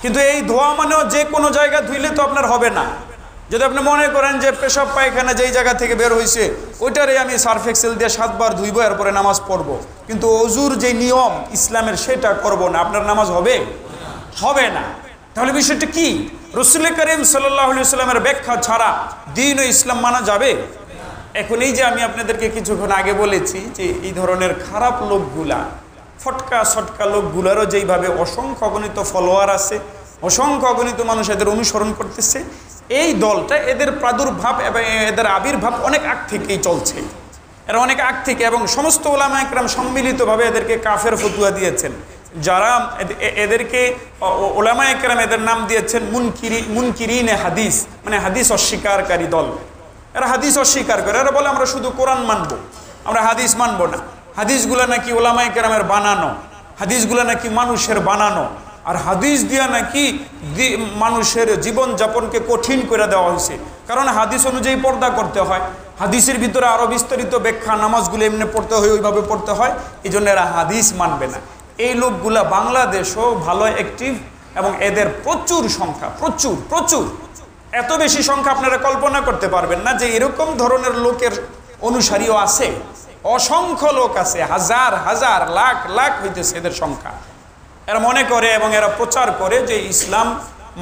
কিন্তু এই ধোয়া মানেও যে কোনো জায়গা ধুইলে তো আপনার হবে না। যদি আপনি মনে করেন যে পেশাব পায়খানা যেই জায়গা থেকে বের হয়েছে ওইটারে আমি সার্ফ এক্সেল দিয়ে 7 বার ধুইব, এরপরে নামাজ পড়বো, কিন্তু ওযুর যে নিয়ম ইসলামের সেটা করব না, আপনার নামাজ হবে? হবে না। তাহলে বিষয়টা কি? রাসূল করিম সাল্লাল্লাহু আলাইহি ওয়াসাল্লামের ব্যাখ্যা ছাড়া দ্বীন ও ইসলাম মানা যাবে? এখন এই যে আমি আপনাদেরকে কিছুক্ষণ আগে বলেছি যে এই ধরনের খারাপ লোকগুলা, ফটকা সটকা লোকগুলারও যেইভাবে অসংখ্য অগণিত ফলোয়ার আছে, অসংখ্য অগণিত মানুষ এদের অনুসরণ করতেছে, এই দলটা এদের প্রাদুর্ভাব এবং এদের আবির্ভাব অনেক আগ থেকেই চলছে। এরা অনেক আগ থেকে, এবং সমস্ত উলামায়ে কেরাম সম্মিলিতভাবে এদেরকে কাফের ফতুয়া দিয়েছেন। যারা এদেরকে উলামায়ে কেরাম এদের নাম দিয়েছেন মুনকিরিনে হাদিস, মানে হাদিস অস্বীকারী দল। এরা হাদিস অস্বীকার করে, এরা বলে আমরা শুধু কোরআন মানবো, আমরা হাদিস মানবো না। হাদিসগুলো নাকি উলামায়ে কেরামের বানানো, হাদিসগুলো নাকি মানুষের বানানো, আর হাদিস দিয়া নাকি মানুষের জীবনযাপনকে কঠিন করে দেওয়া হয়েছে। কারণ হাদিস অনুযায়ী পর্দা করতে হয়, হাদিসের ভিতরে আরও বিস্তারিত ব্যাখ্যা, নামাজগুলো এমনি পড়তে হয়, ওইভাবে পড়তে হয়, এই জন্য এরা হাদিস মানবে না। এই লোকগুলা বাংলাদেশও ভালো অ্যাক্টিভ, এবং এদের প্রচুর সংখ্যা, প্রচুর প্রচুর, এত বেশি সংখ্যা আপনারা কল্পনা করতে পারবেন না যে এরকম ধরনের লোকের অনুসারীও আছে। অসংখ্য লোক আছে, হাজার হাজার লাখ লাখ হইতেছে এদের সংখ্যা। এরা মনে করে এবং এরা প্রচার করে যে ইসলাম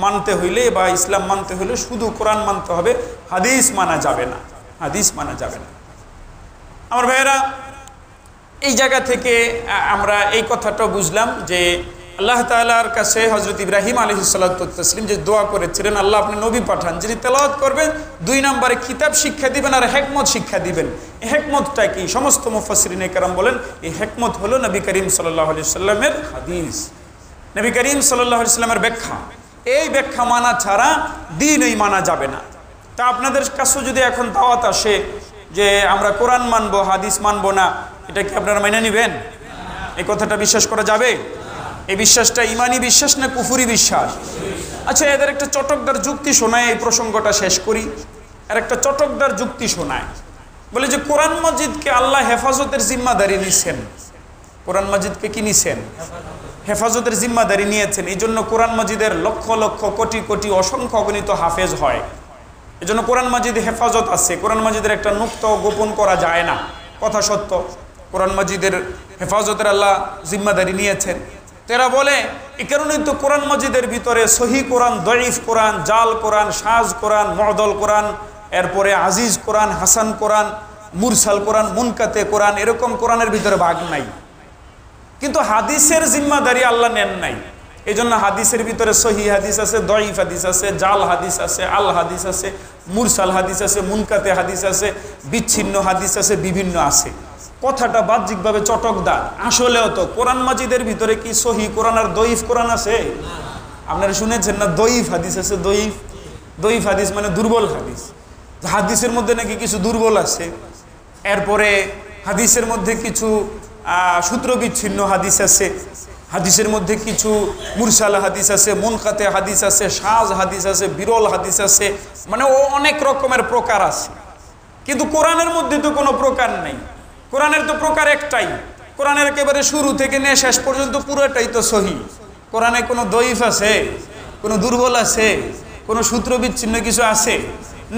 মানতে হইলে বা ইসলাম মানতে হইলে শুধু কোরআন মানতে হবে, হাদিস মানা যাবে না, হাদিস মানা যাবে না। আমার ভাইয়েরা, এই জায়গা থেকে আমরা এই কথাটা বুঝলাম যে আল্লাহ তাআলার কাছে হযরত ইব্রাহিম আলাইহিস সালাতু ওয়াস তাসলিম যে দোয়া করেছিলেন, আল্লাহ আপনি নবী পাঠান যিনি তেলাওয়াত করবেন, 2 নম্বরে কিতাব শিক্ষা দিবেন আর হিকমত শিক্ষা দিবেন। এই হিকমতটা কি? সমস্ত মুফাসসিরিনে কেরাম বলেন এই হিকমত হলো নবী করিম সাল্লাল্লাহু আলাইহি সাল্লামের হাদিস, নবী করিম সাল্লাল্লাহু আলাইহি সাল্লামের ব্যাখ্যা। এই ব্যাখ্যা মানা ছাড়া দ্বীনই মানা যাবে না। তা আপনাদের কাছে যদি এখন দাওয়াত আসে যে আমরা কোরআন মানবো, হাদিস মানবো না, এটা কি আপনারা মেনে নেবেন? এই কথাটা বিশ্বাস করা যাবে? এই বিশ্বাসটা ইমানি বিশ্বাস না কুফুরি বিশ্বাস? আচ্ছা, এদের একটা চটকদার যুক্তি শোনায়, এই প্রসঙ্গটা শেষ করি। আর একটা চটকদার যুক্তি শোনায়, বলে যে কোরআন মাজিদকে আল্লাহ হেফাজতের জিম্মাদারি নিছেন। কোরআন মাজিদকে কি নিছেন? হেফাজতের জিম্মাদারি নিয়েছেন। এই জন্য কোরআন মাজিদের লক্ষ লক্ষ কোটি কোটি অসংখ্য অগণিত হাফেজ হয়। এই জন্য কোরআন মাজিদ হেফাজত আছে। কোরআন মাজিদের একটা নুক্তা গোপন করা যায় না, কথা সত্য। কোরআন মাজিদের হেফাজতের আল্লাহ জিম্মাদারি নিয়েছেন। তেরা বলে এই কারণেই তো কোরআন মাজিদের ভিতরে সহি কোরআন, দঈফ কোরআন, জাল কোরআন, সাজ কোরআন, মুআদল কোরআন, এরপরে আজিজ কোরআন, হাসান কোরআন, মুরসাল কোরআন, মুনকাতে কোরআন, এরকম কোরআনের ভিতরে ভাগ নাই। কিন্তু হাদিসের জিম্মাদারি আল্লাহ নেন নাই। এই জন্য হাদিসের ভিতরে সহি হাদিস আছে, দঈফ হাদিস আছে, জাল হাদিস আছে, আল হাদিস আছে, মুরসাল হাদিস আছে, মুনকাতে হাদিস আছে, বিচ্ছিন্ন হাদিস আছে, বিভিন্ন আছে। কথাটা বাহ্যিকভাবে চটকদার, আসলেও তো কোরআন মাজিদের ভিতরে কি সহি কোরআন আর দঈফ কোরআন আছে? আপনারা শুনেছেন না দঈফ হাদিস আছে? দঈফ হাদিস মানে দুর্বল হাদিস। হাদিসের মধ্যে নাকি কিছু দুর্বল আছে। এরপরে হাদিসের মধ্যে কিছু সূত্র বিচ্ছিন্ন হাদিস আছে, হাদিসের মধ্যে কিছু মুরসাল হাদিস আছে, মুনকাতে হাদিস আছে, সাজ হাদিস আছে, বিরল হাদিস আছে, মানে ও অনেক রকমের প্রকার আছে। কিন্তু কোরআনের মধ্যে তো কোনো প্রকার নেই। কোরআনের তো প্রকার একটাই। কোরআনের একেবারে শুরু থেকে নিয়ে শেষ পর্যন্ত পুরোটাই তো সহি। কোরআনে কোনো দঈফ আছে? কোনো দুর্বল আছে? কোনো সূত্র বিচ্ছিন্ন কিছু আছে?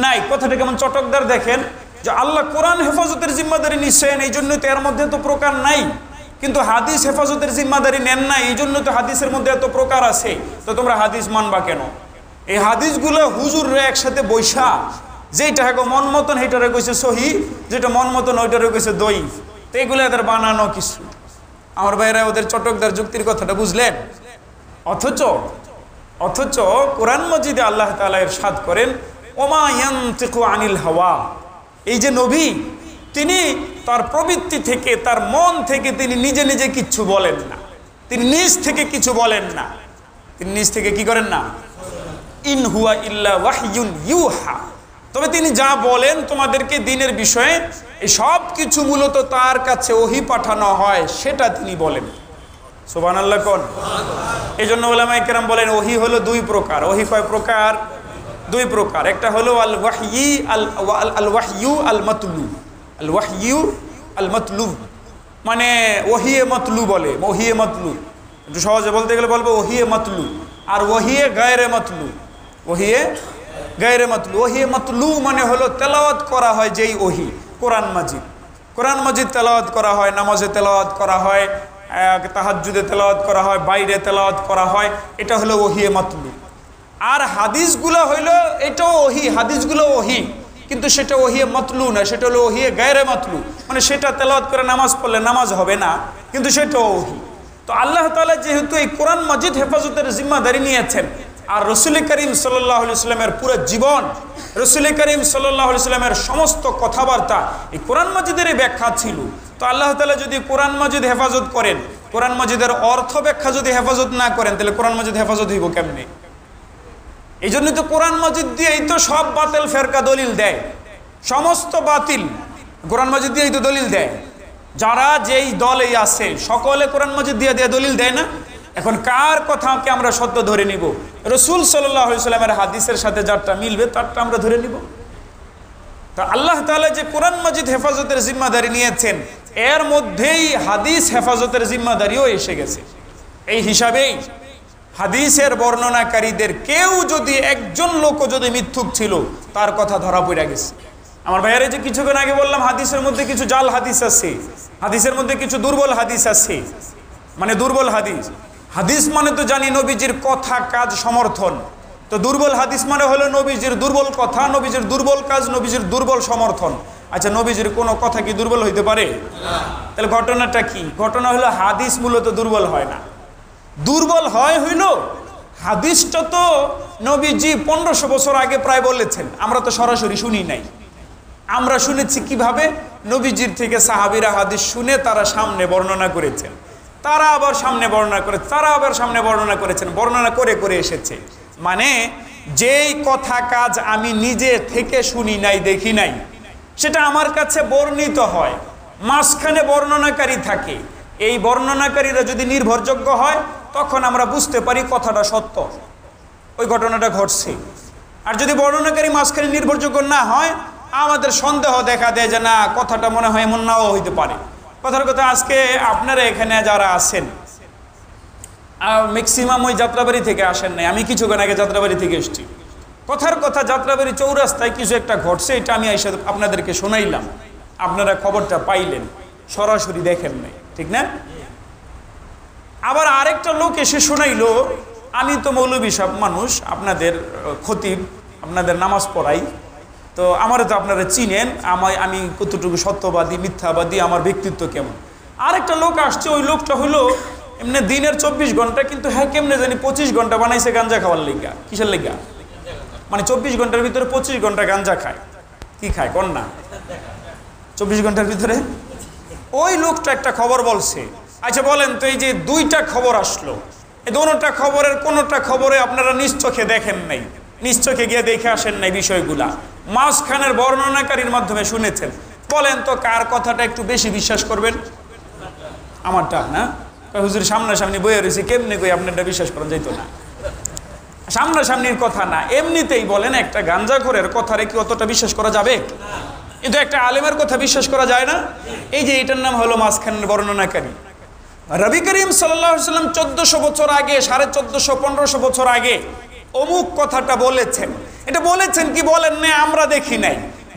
নাই। কথাটা কেমন চটকদার দেখেন, যে আল্লাহ কোরআন হেফাজতের জিম্মাদারি নিচ্ছেন, এই জন্য তো এর মধ্যে তো প্রকার নাই। কিন্তু হাদিস হেফাজতের জিম্মাদারি নেন না, এই জন্য তো হাদিসের মধ্যে এত প্রকার আছে। তো তোমরা হাদিস মানবা কেন? এই হাদিসগুলো হুজুররা একসাথে বৈশা, যেটা হ্যাঁ মন মতন সেইটারে কইছে সহি, যেটা মন মতন ওইটারে কইছে দঈফ। তো এগুলো এদের বানানো কিছু। আমার ভাইরা ওদের চটকদার যুক্তির কথাটা বুঝলেন? অথচ কোরআন মাজিদে আল্লাহ তাআলা ইরশাদ করেন, ওমা ইয়ানতিকু আনিল হাওয়া। এই যে নবী, তিনি তার প্রবৃত্তি থেকে, তার মন থেকে তিনি নিজে নিজে কিচ্ছু বলেন না। তিনি নিজ থেকে কিছু বলেন না। তিনি নিজ থেকে কি করেন না? ইন হুয়া ইল্লা ওয়াহয়ুন ইউহা। তবে তিনি যা বলেন তোমাদেরকে দিনের বিষয়ে, এই সব কিছু মূলত তার কাছে ওহী পাঠানো হয়, সেটা তিনি বলেন। সুবহানাল্লাহ কোন? এই জন্য উলামায়ে কেরাম বলেন ওহী হলো দুই প্রকার। ওহী কয় প্রকার? দুই প্রকার। একটা হলো আল ওয়াহয়ি আল ওয়াহয়ু আল মাতলু। আল ওয়াহয়ু আল মাতলু মানে ওহিয়ে মাতলু বলে। ওহিয়ে মাতলু একটু সহজে বলতে গেলে বলবো ওহিয়ে মাতলু। আর ওহিয়ে গায়রে মাতলু। ওহিয়ে গায়রে মাতলু। ওহিয়ে মাতলু মানে হলো তেলাওয়াত করা হয় যেই ওহি, কোরআন মাজিদ। কোরআন মাজিদ তেলাওয়াত করা হয়, নামাজে তেলাওয়াত করা হয়, তাহাজ্জুদে তেলাওয়াত করা হয়, বাইরে তেলাওয়াত করা হয়, এটা হলো ওহিয়ে মাতলু। আর হাদিসগুলো হইলো এটাও ওহি, হাদিসগুলো ওহি, কিন্তু সেটা ওহিয়ে মাতলু না, সেটা হলো ওহিয়ে গায়রে মাতলু। মানে সেটা তেলাওয়াত করে নামাজ পড়লে নামাজ হবে না, কিন্তু সেটাও ওহি। তো আল্লাহ তাআলা যেহেতু এই কোরআন মাজিদ হেফাজতের জিম্মাদারি নিয়েছেন, আর রসুল করিম সাল্লাল্লাহু আলাইহি সাল্লামের পুরো জীবন, রসুল করিম সাল্লাল্লাহু আলাইহি সাল্লামের সমস্ত কথাবার্তা এই কোরআন মাজিদেরই ব্যাখ্যা ছিল। তো আল্লাহ তাআলা যদি কোরআন মাজিদ হেফাজত করেন, কোরআন মাজিদের অর্থ ব্যাখ্যা যদি হেফাজত না করেন, তাহলে কোরআন মাজিদ হেফাজত হইব কেমনে? এই জন্য তো কোরআন মাজিদ দিয়েই তো সব বাতিল ফেরকা দলিল দেয়। সমস্ত বাতিল কোরআন মাজিদ দিয়েই তো দলিল দেয়। যারা যেই দলেই আছে সকলে কোরআন মাজিদ দিয়ে দলিল দেয় না? এখন কার কথাকে আমরা সত্য ধরে নিব? রাসূল সাল্লাল্লাহু আলাইহি সাল্লামের হাদিসের সাথে যারটা মিলবে তারটা আমরা ধরে নিব। তা আল্লাহ তাআলা যে কোরআন মাজিদ হেফাজতের জিম্মাদারি নিয়েছেন, এর মধ্যেই হাদিস হেফাজতের জিম্মাদারিও এসে গেছে। এই হিসাবেই হাদিসের বর্ণনাকারীদের কেউ যদি, একজন লোকও যদি মিথ্যুক ছিল, তার কথা ধরা পড়ে গেছে। আমার ভাইয়ারে যে কিছুক্ষণ আগে বললাম হাদিসের মধ্যে কিছু জাল হাদিস আছে, হাদিসের মধ্যে কিছু দুর্বল হাদিস আছে। মানে দুর্বল হাদিস, হাদিস মানে তো জানি নবীজির কথা কাজ সমর্থন। তো দুর্বল হাদিস মানে হলো নবীজির দুর্বল কথা, নবীজির দুর্বল কাজ, নবীজির দুর্বল সমর্থন। আচ্ছা, নবীজির কোনো কথা কি দুর্বল হইতে পারে? তাহলে ঘটনাটা কি? ঘটনা হলো হাদিস মূলত দুর্বল হয় না। দুর্বল হইল হাদিসটা তো নবীজি 1500 বছর আগে প্রায় বলেছেন, আমরা তো সরাসরি শুনি নাই। আমরা শুনেছি কিভাবে? নবীজির থেকে সাহাবীরা হাদিস শুনে তারা সামনে বর্ণনা করেছেন, তারা আবার সামনে বর্ণনা করে, তারা আবার সামনে বর্ণনা করেছেন, বর্ণনা করে করে এসেছে। মানে যেই কথা কাজ আমি নিজে থেকে শুনি নাই, দেখি নাই, সেটা আমার কাছে বর্ণিত হয়, মাঝখানে বর্ণনাকারী থাকে, এই বর্ণনাকারীরা যদি নির্ভরযোগ্য হয় তখন আমরা বুঝতে পারি কথাটা সত্য, ওই ঘটনাটা ঘটছে। আর যদি বর্ণনাকারী মাঝখানে নির্ভরযোগ্য না হয়, আমাদের সন্দেহ দেখা দেয় যে না, কথাটা মনে হয় এমন নাও হইতে পারে। কথার কথা, আজকে আপনারা এখানে যারা আছেন ম্যাক্সিমাম ওই যাত্রাবাড়ি থেকে আসেন নাই, আমি কিছুক্ষণ আগে যাত্রাবাড়ি থেকে এসেছি। কথার কথা, যাত্রাবাড়ি চৌরাস্তায় কিছু একটা ঘটছে, এটা আমি এসে আপনাদেরকে শোনাইলাম, আপনারা খবরটা পাইলেন, সরাসরি দেখেন নাই, ঠিক না? আবার আরেকটা লোক এসে শোনাইলো, আমি তো মৌলবী সাহেব মানুষ, আপনাদের খতিব, আপনাদের নামাজ পড়াই, তো আমারও তো আপনারা চিনেন, আমি কতটুকু সত্যবাদী মিথ্যাবাদী, আমার ব্যক্তিত্ব কেমন। আরেকটা লোক আসছে, ওই লোকটা হলো এমনি দিনের 24 ঘন্টা, কিন্তু হ্যাঁ কেমনে জানি 25 ঘন্টা বানাইছে গাঞ্জা খাওয়ার লেগা। কিসের লেগা? মানে 24 ঘন্টার ভিতরে 25 ঘন্টা গাঞ্জা খায়। কি খায় কোন না? 24 ঘন্টার ভিতরে ওই লোকটা একটা খবর বলছে। আচ্ছা বলেন তো, এই যে দুইটা খবর আসলো, এই দুটোটা খবরের কোনোটা খবরে আপনারা নিজ চোখে দেখেন নাই, নিজ চোখে গিয়ে দেখে আসেন নাই বিষয়গুলা, মাঝখানের বর্ণনাকারীর মাধ্যমে শুনেছেন। বলেন তো কার কথাটা একটু বেশি বিশ্বাস করবেন? আমারটা না? হুজুর সামনাসামনি বইয়ে রয়েছে, কেমনি কই আপনারটা বিশ্বাস করা যেত না? সামনাসামনির কথা না, এমনিতেই বলেন একটা গাঞ্জাখোরের কথারে কি অতটা বিশ্বাস করা যাবে? কিন্তু একটা আলেমের কথা বিশ্বাস করা যায় না? এই যে এটার নাম হলো মাঝখানের বর্ণনাকারী। নবী করিম সাল্লাল্লাহু আলাইহি ওয়াসাল্লাম 1400 বছর আগে, 1450 1500 বছর আগে অমুক কথাটা বলেছেন। এটা বলেছেন কি বলেন না আমরা দেখি নাই,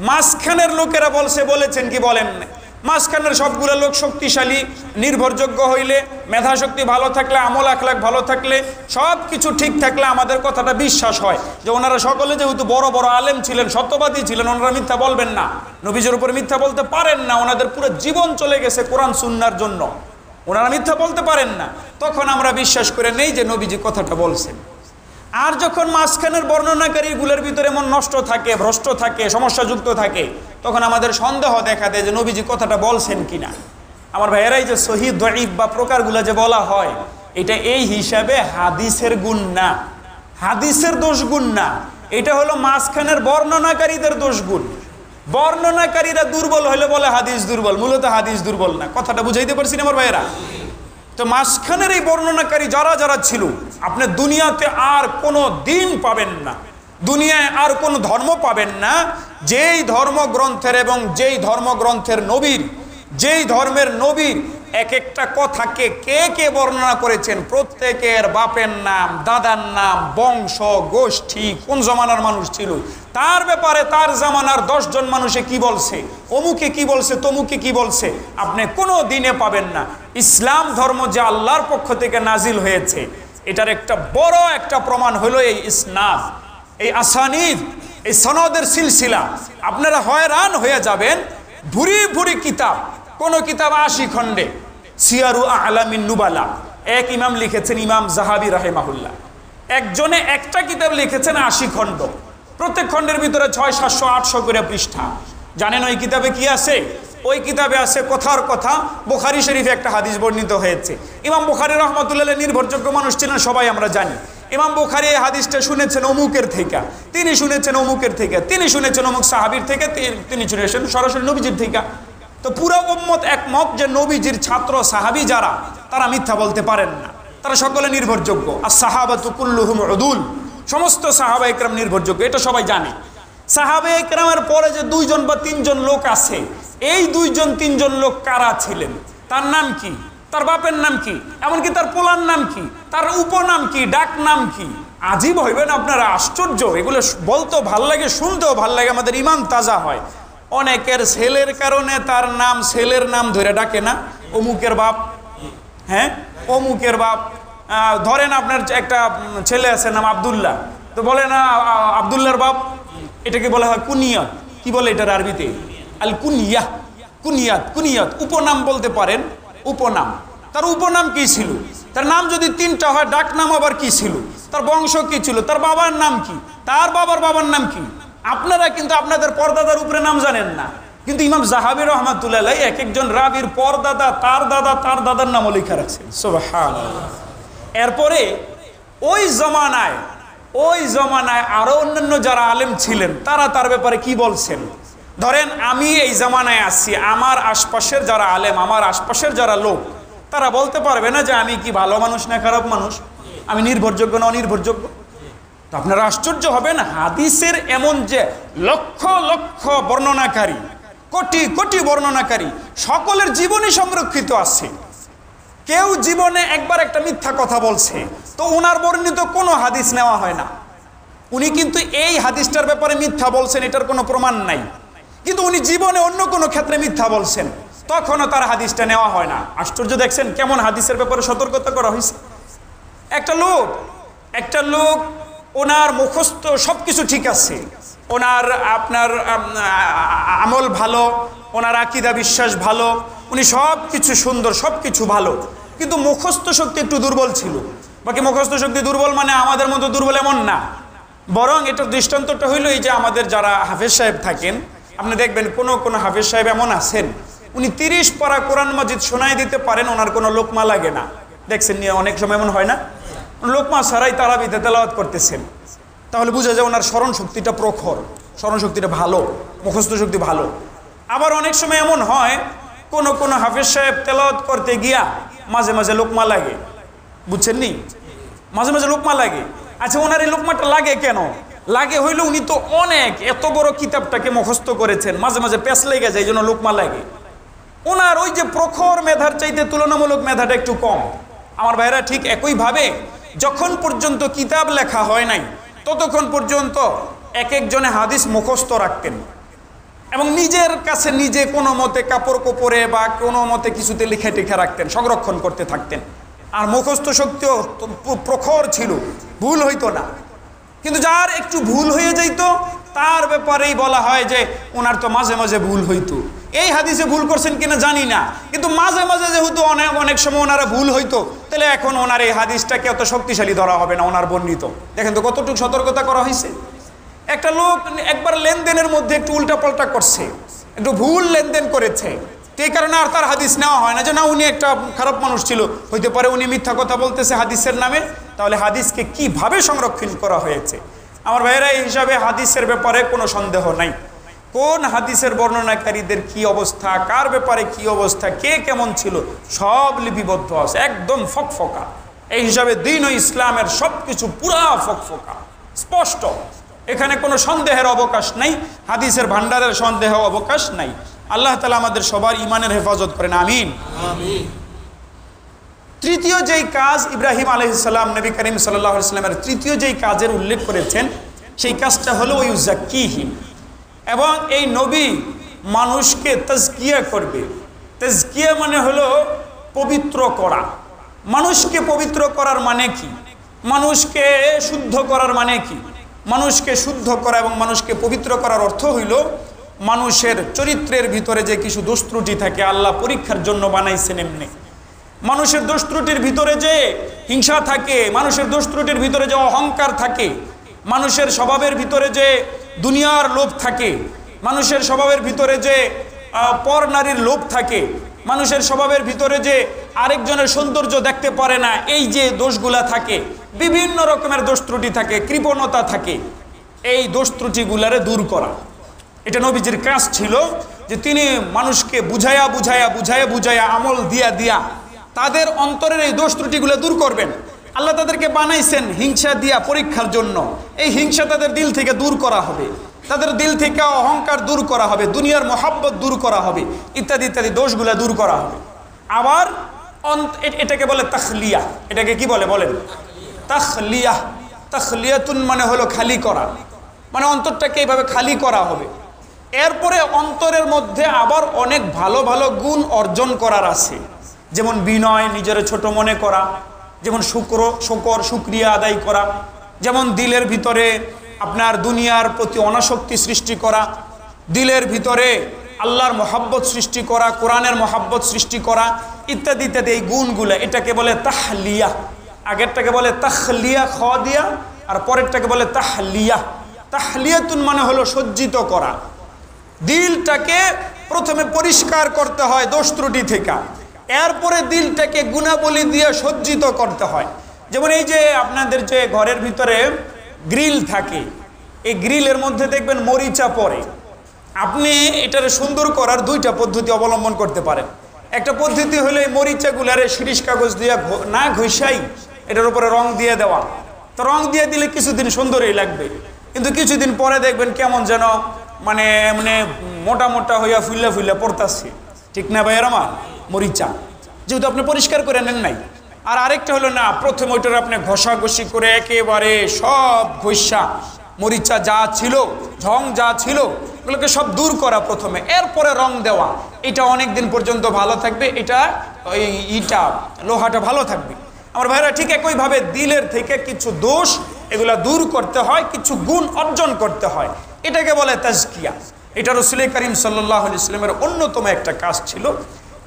মাঝখানের লোকেরা বলছে, বলেছেন কি বলেন না। মাঝখানের সবগুলো লোক শক্তিশালী, নির্ভরযোগ্য হইলে, মেধা শক্তি ভালো থাকলে, আমল আখলাক ভালো থাকলে, সব কিছু ঠিক থাকলে আমাদের কথাটা বিশ্বাস হয় যে ওনারা সকলে যেহেতু বড় বড় আলেম ছিলেন, সত্যবাদী ছিলেন, ওনারা মিথ্যা বলবেন না, নবীজির উপর মিথ্যা বলতে পারেন না, ওনাদের পুরো জীবন চলে গেছে কোরআন সুন্নাহর জন্য, ওনারা মিথ্যা বলতে পারেন না, তখন আমরা বিশ্বাস করে নেই যে নবীজি কথাটা বলছেন। আর যখন মাঝখানের বর্ণনাকারীগুলোর ভিতরে এমন নষ্ট থাকে, ভ্রষ্ট থাকে, সমস্যাযুক্ত থাকে, তখন আমাদের সন্দেহ দেখা দেয় যে নবীজি কথাটা বলছেন কিনা। আমার ভাইয়েরাই যে সহিহ দঈফ বা প্রকারগুলো যে বলা হয়, এটা এই হিসাবে হাদিসের গুণ না, হাদিসের দোষ গুণ না, এটা হলো মাঝখানের বর্ণনাকারীদের দোষ গুণ। বর্ণনাকারীরা দুর্বল হলে বলে হাদিস দুর্বল, মূলত হাদিস দুর্বল না। কথাটা বুঝাইতে পারছি না আমার ভাইয়েরা? তো মাঝখানের এই বর্ণনাকারী যারা যারা ছিল, আপনি দুনিয়াতে আর কোনো দিন পাবেন না, দুনিয়ায় আর কোনো ধর্ম পাবেন না, যেই ধর্মগ্রন্থের এবং যেই ধর্মগ্রন্থের নবীর, যেই ধর্মের নবীর এক একটা কথাকে কে কে বর্ণনা করেছেন, প্রত্যেকের বাপের নাম, দাদার নাম, বংশ, গোষ্ঠী, কোন জমানার মানুষ ছিল, তার ব্যাপারে তার জামানার 10 জন মানুষে কি বলছে, অমুকে কি বলছে, তমুকে কি বলছে, আপনি কোনো দিনে পাবেন না। ইসলাম ধর্ম যে আল্লাহর পক্ষ থেকে নাজিল হয়েছে, এটার একটা বড় একটা প্রমাণ হলো এই ইসনাদ, এই আসানিদ, এই সনদের সিলসিলা। আপনারা হয়রান হয়ে যাবেন, ভুরি ভুরি কিতাব, কোন কিতাব 80 খণ্ডে, সিয়ারু আলামিন নুবালা, এক ইমাম লিখেছেন, ইমাম জাহাবি রাহিমাহুল্লাহ, একজনে একটা কিতাব লিখেছেন 80 খণ্ড, প্রত্যেক খণ্ডের ভিতরে 600 700 800 করে পৃষ্ঠা। জানেন ওই কিতাবে কি আছে? ওই কিতাবে আছে কথার কথা বুখারী শরীফে একটা হাদিস বর্ণিত হয়েছে। ইমাম বুখারী রাহমাতুল্লাহ নির্ভরযোগ্য মানুষ ছিলেন, সবাই আমরা জানি। ইমাম বুখারী এই হাদিসটা শুনেছেন অমুকের থেকে, তিনি শুনেছেন অমুকের থেকে, তিনি শুনেছেন অমুক সাহাবীর থেকে, তিনি শুনেছেন সরাসরি নবীজির থেকে। তো পুরো উম্মত একমত যে নবীজির ছাত্র সাহাবী যারা, তারা মিথ্যা বলতে পারেন না, তারা সকলে নির্ভরযোগ্য। আর সাহাবাতু কুল্লুহুম উদুল, সমস্ত সাহাবা ইকরাম নির্ভরযোগ্য, এটা সবাই জানে। সাহাবা ইকরামের পরে যে 2 জন বা 3 জন লোক আছে, এই 2 জন 3 জন লোক কারা ছিলেন, তার নাম কি, তার বাপের নাম কি, এমনকি তার পোলার নাম কি, তার উপনাম কি, ডাক নাম কি। আজীব হইবেন আপনারা, আশ্চর্য, এগুলো বলতেও ভাল লাগে, শুনতেও ভাল লাগে, আমাদের ইমান তাজা হয়। অনেকের ছেলের কারণে তার নাম, ছেলের নাম ধরে ডাকে না, অমুকের বাপ, হ্যাঁ অমুকের বাপ। ধরেন আপনার একটা ছেলে আছে নাম আব্দুল্লাহ, তো বলে না আব্দুল্লাহর বাপ, এটাকে বলা হয় কুনিয়াত। কি বলে এটার আরবিতে? আল কুনিয়াহ, কুনিয়াত, কুনিয়াত, উপনাম বলতে পারেন, উপনাম। তার উপনাম কি ছিল, তার নাম যদি 3টা হয়, ডাক নাম আবার কি ছিল, তার বংশ কি ছিল, তার বাবার নাম কি, তার বাবার বাবার নাম কি। আপনারা কিন্তু আপনাদের পরদাদার উপরে নাম জানেন না, কিন্তু ইমাম জাহাবি রহমাতুল্লাহ এক একজন রাবির পরদাদা, তার দাদা, তার দাদার নামও লেখা রাখছেন। সুবহানাল্লাহ। এরপরে ওই জমানায় ওই জমানায় আরো অন্যান্য যারা আলেম ছিলেন তারা তার ব্যাপারে কি বলছেন। ধরেন আমি এই জামানায় আছি, আমার আশপাশের যারা আলেম, আমার আশপাশের যারা লোক, তারা বলতে পারবে না যে আমি কি ভালো মানুষ না খারাপ মানুষ, আমি নির্ভরযোগ্য না অনির্ভরযোগ্য। তো আপনারা আশ্চর্য হবেন, হাদিসের এমন যে লক্ষ লক্ষ বর্ণনাকারী, কোটি কোটি বর্ণনাকারী, সকলের জীবনই সংরক্ষিত আছে। কেউ জীবনে একবার একটা মিথ্যা কথা বলছে, তো ওনার বর্ণিত কোনো হাদিস নেওয়া হয় না। উনি কিন্তু এই হাদিসটার ব্যাপারে মিথ্যা বলছেন, এটার কোনো প্রমাণ নাই, কিন্তু উনি জীবনে অন্য কোনো ক্ষেত্রে মিথ্যা বলছেন, তখনও তার হাদিসটা নেওয়া হয় না। আশ্চর্য দেখছেন কেমন হাদিসের ব্যাপারে সতর্কতা করা হয়েছে। একটা লোক ওনার মুখস্থ সব কিছু ঠিক আছে, ওনার আপনার আমল ভালো, ওনার আকীদা বিশ্বাস ভালো, উনি সব কিছু সুন্দর, সব কিছু ভালো, কিন্তু মুখস্থ শক্তি একটু দুর্বল ছিল। বাকি মুখস্থ শক্তি দুর্বল মানে আমাদের মতো দুর্বল এমন না, বরং এটার দৃষ্টান্তটা হইল এই যে আমাদের যারা হাফেজ সাহেব থাকেন, আপনি দেখবেন কোন হাফেজ সাহেব এমন আছেন, উনি 30 পারা কোরআন মাজিদ শোনায় দিতে পারেন, ওনার কোনো লোকমা লাগে না। দেখছেন নিয়ে অনেক সময় এমন হয় না, লোকমা ছাড়াই তারাবিতে তেলাওয়াত করতেছেন, তাহলে বোঝা যায় ওনার স্মরণ শক্তিটা প্রখর, স্মরণ শক্তিটা ভালো, মুখস্থ শক্তি ভালো। আবার অনেক সময় এমন হয় কোন হাফেজ সাহেব তেলাওয়াত করতে গিয়া মাঝে মাঝে লোকমা লাগে, বুঝছেন নি, মাঝে মাঝে লোকমা লাগে। আচ্ছা, ওনার এই লোকমাটা লাগে কেন? লাগে হইলো উনি তো অনেক এত বড় কিতাবটাকে মুখস্থ করেছেন, মাঝে মাঝে প্যাঁচ লেগে যায়, এই জন্য লোকমা লাগে। ওনার ওই যে প্রখর মেধার চাইতে তুলনামূলক মেধাটা একটু কম। আমার ভাইরা ঠিক একইভাবে যখন পর্যন্ত কিতাব লেখা হয় নাই ততক্ষণ পর্যন্ত এক একজনে হাদিস মুখস্থ রাখতেন এবং নিজের কাছে নিজে কোনো মতে কাপড় কোপড়ে বা কোনো মতে কিছুতে লিখে টিখে রাখতেন, সংরক্ষণ করতে থাকতেন। আর মুখস্থ শক্তিও প্রখর ছিল, ভুল হইতো না। কিন্তু যার একটু ভুল হয়ে যাইত তার ব্যাপারেই বলা হয় যে ওনার তো মাঝে মাঝে ভুল হইতো। এই হাদিসে ভুল করছেন কিনা জানি না, কিন্তু মাঝে মাঝে যেহেতু অনেক সময় ওনারা ভুল হইতো, তাহলে এখন ওনার এই হাদিসটাকে অত শক্তিশালী ধরা হবে না, ওনার বর্ণিত। দেখেন তো কতটুকু সতর্কতা করা হয়েছে। একটা লোক একবার লেনদেনের মধ্যে একটু উল্টাপাল্টা করছে, একটু ভুল লেনদেন করেছে, এই কারণে আর তার হাদিস নেওয়া হয় না যে না উনি একটা খারাপ মানুষ ছিল, হইতে পারে উনি মিথ্যা কথা বলতেছে হাদিসের নামে। তাহলে হাদিসকে কিভাবে সংরক্ষণ করা হয়েছে? আমার ভাইয়েরা, এই হিসাবে হাদিসের ব্যাপারে কোনো সন্দেহ নাই। কোন হাদিসের বর্ণনাকারীদের কি অবস্থা, কার ব্যাপারে কি অবস্থা, কে কেমন ছিল, সব লিপিবদ্ধ আছে, একদম ফকফকা। এই হিসাবে দ্বীন ও ইসলামের সব কিছু পুরা ফকফকা, স্পষ্ট, এখানে কোনো সন্দেহের অবকাশ নাই, হাদিসের ভান্ডারের সন্দেহ অবকাশ নাই। আল্লাহ তাআলা আমাদের সবার ইমানের হেফাজত করেন, আমিন। তৃতীয় যেই কাজ ইব্রাহিম আলাইহিস সালাম, নবী করিম সাল্লাল্লাহু আলাইহি ওয়াসাল্লামের তৃতীয় যেই কাজের উল্লেখ করেছেন, সেই কাজটা হলো ইউজাক্কিহিম, এবং এই নবী মানুষকে তাজকিয়া করবে। তাজকিয়া মানে হলো পবিত্র করা। মানুষকে পবিত্র করার মানে কি? মানুষকে শুদ্ধ করার মানে কি? মানুষকে শুদ্ধ করা এবং মানুষকে পবিত্র করার অর্থ হইল মানুষের চরিত্রের ভিতরে যে কিছু দোষ ত্রুটি থাকে, আল্লাহ পরীক্ষার জন্য বানাইছেন এমনি। মানুষের দোষ ত্রুটির ভিতরে যে হিংসা থাকে, মানুষের দোষ ত্রুটির ভিতরে যে অহংকার থাকে, মানুষের স্বভাবের ভিতরে যে দুনিয়ার লোভ থাকে, মানুষের স্বভাবের ভিতরে যে পর নারীর লোভ থাকে, মানুষের স্বভাবের ভিতরে যে আরেকজনের সৌন্দর্য দেখতে পারে না, এই যে দোষগুলা থাকে, বিভিন্ন রকমের দোষ ত্রুটি থাকে, কৃপণতা থাকে, এই দোষ ত্রুটিগুলারে দূর করা, এটা নবীজির কাজ ছিল। যে তিনি মানুষকে বুঝায়া বুঝায়া বুঝায়া বুঝায়া আমল দিয়া দিয়া তাদের অন্তরের এই দোষ ত্রুটিগুলো দূর করবেন। আল্লাহ তাদেরকে বানাইছেন হিংসা দিয়া পরীক্ষার জন্য। এই হিংসা তাদের দিল থেকে দূর করা হবে, তাদের দিল থেকে অহংকার দূর করা হবে, দুনিয়ার মহাব্বত দূর করা হবে, ইত্যাদি ইত্যাদি দোষগুলা দূর করা হবে। আবার এটাকে বলে তাখলিয়া। এটাকে কি বলে বলেন? তাখলিয়া। তাখলিয়াতুন মানে হলো খালি করা, মানে অন্তরটাকে এইভাবে খালি করা হবে। এরপরে অন্তরের মধ্যে আবার অনেক ভালো ভালো গুণ অর্জন করার আছে, যেমন বিনয়, নিজের ছোট মনে করা, যেমন শুকরিয়া আদায় করা, যেমন দিলের ভিতরে আপনার দুনিয়ার প্রতি অনাসক্তি সৃষ্টি করা, দিলের ভিতরে আল্লাহর মহাব্বত সৃষ্টি করা, কোরআনের মহাব্বত সৃষ্টি করা, ইত্যাদি ইত্যাদি। এই গুণগুলা এটাকে বলে তাহলিয়া। আগেরটাকে বলে তাখলিয়া খ দিয়া, আর পরেরটাকে বলে তাহলিয়া। তাহলিয়াতুন মানে হলো সজ্জিত করা। দিলটাকে প্রথমে পরিষ্কার করতে হয় দোষ ত্রুটি থেকে, এরপরে দিলটাকে গুণাবলী দিয়ে সজ্জিত করতে হয়। যেমন এই যে আপনাদের যে ঘরের ভিতরে গ্রিল থাকে, এই গ্রিলের মধ্যে দেখবেন মরিচা পড়ে। আপনি এটারে সুন্দর করার দুইটা পদ্ধতি অবলম্বন করতে পারেন। একটা পদ্ধতি হলো এই মরিচাগুলারে শিরিষ কাগজ দিয়ে না ঘষাই এটার উপরে রং দিয়ে দেওয়া। তো রং দিয়ে দিলে কিছুদিন সুন্দরই লাগবে, কিন্তু কিছুদিন পরে দেখবেন কেমন যেন মানে মানে মোটা মোটা হইয়া ফুল্লা ফুল্লা পড়তাছে, ঠিক না ভাইয়ের আমার? মরিচা যেহেতু আপনি পরিষ্কার করে নেন নাই। আর আরেকটা হলো না, প্রথম ওইটার আপনি ঘষাঘষি করে একেবারে সব ঘষা মরিচা যা ছিল, ঝং যা ছিল ওগুলোকে সব দূর করা প্রথমে, এরপরে রং দেওয়া। এটা অনেক দিন পর্যন্ত ভালো থাকবে, এটা ইটা লোহাটা ভালো থাকবে। আমার ভাইরা ঠিক একইভাবে দিলের থেকে কিছু দোষ এগুলা দূর করতে হয়, কিছু গুণ অর্জন করতে হয়, এটাকে বলে তাজকিয়া। এটা রাসূল করিম সাল্লাল্লাহু আলাইহি ওয়াসাল্লামের অন্যতম একটা কাজ ছিল।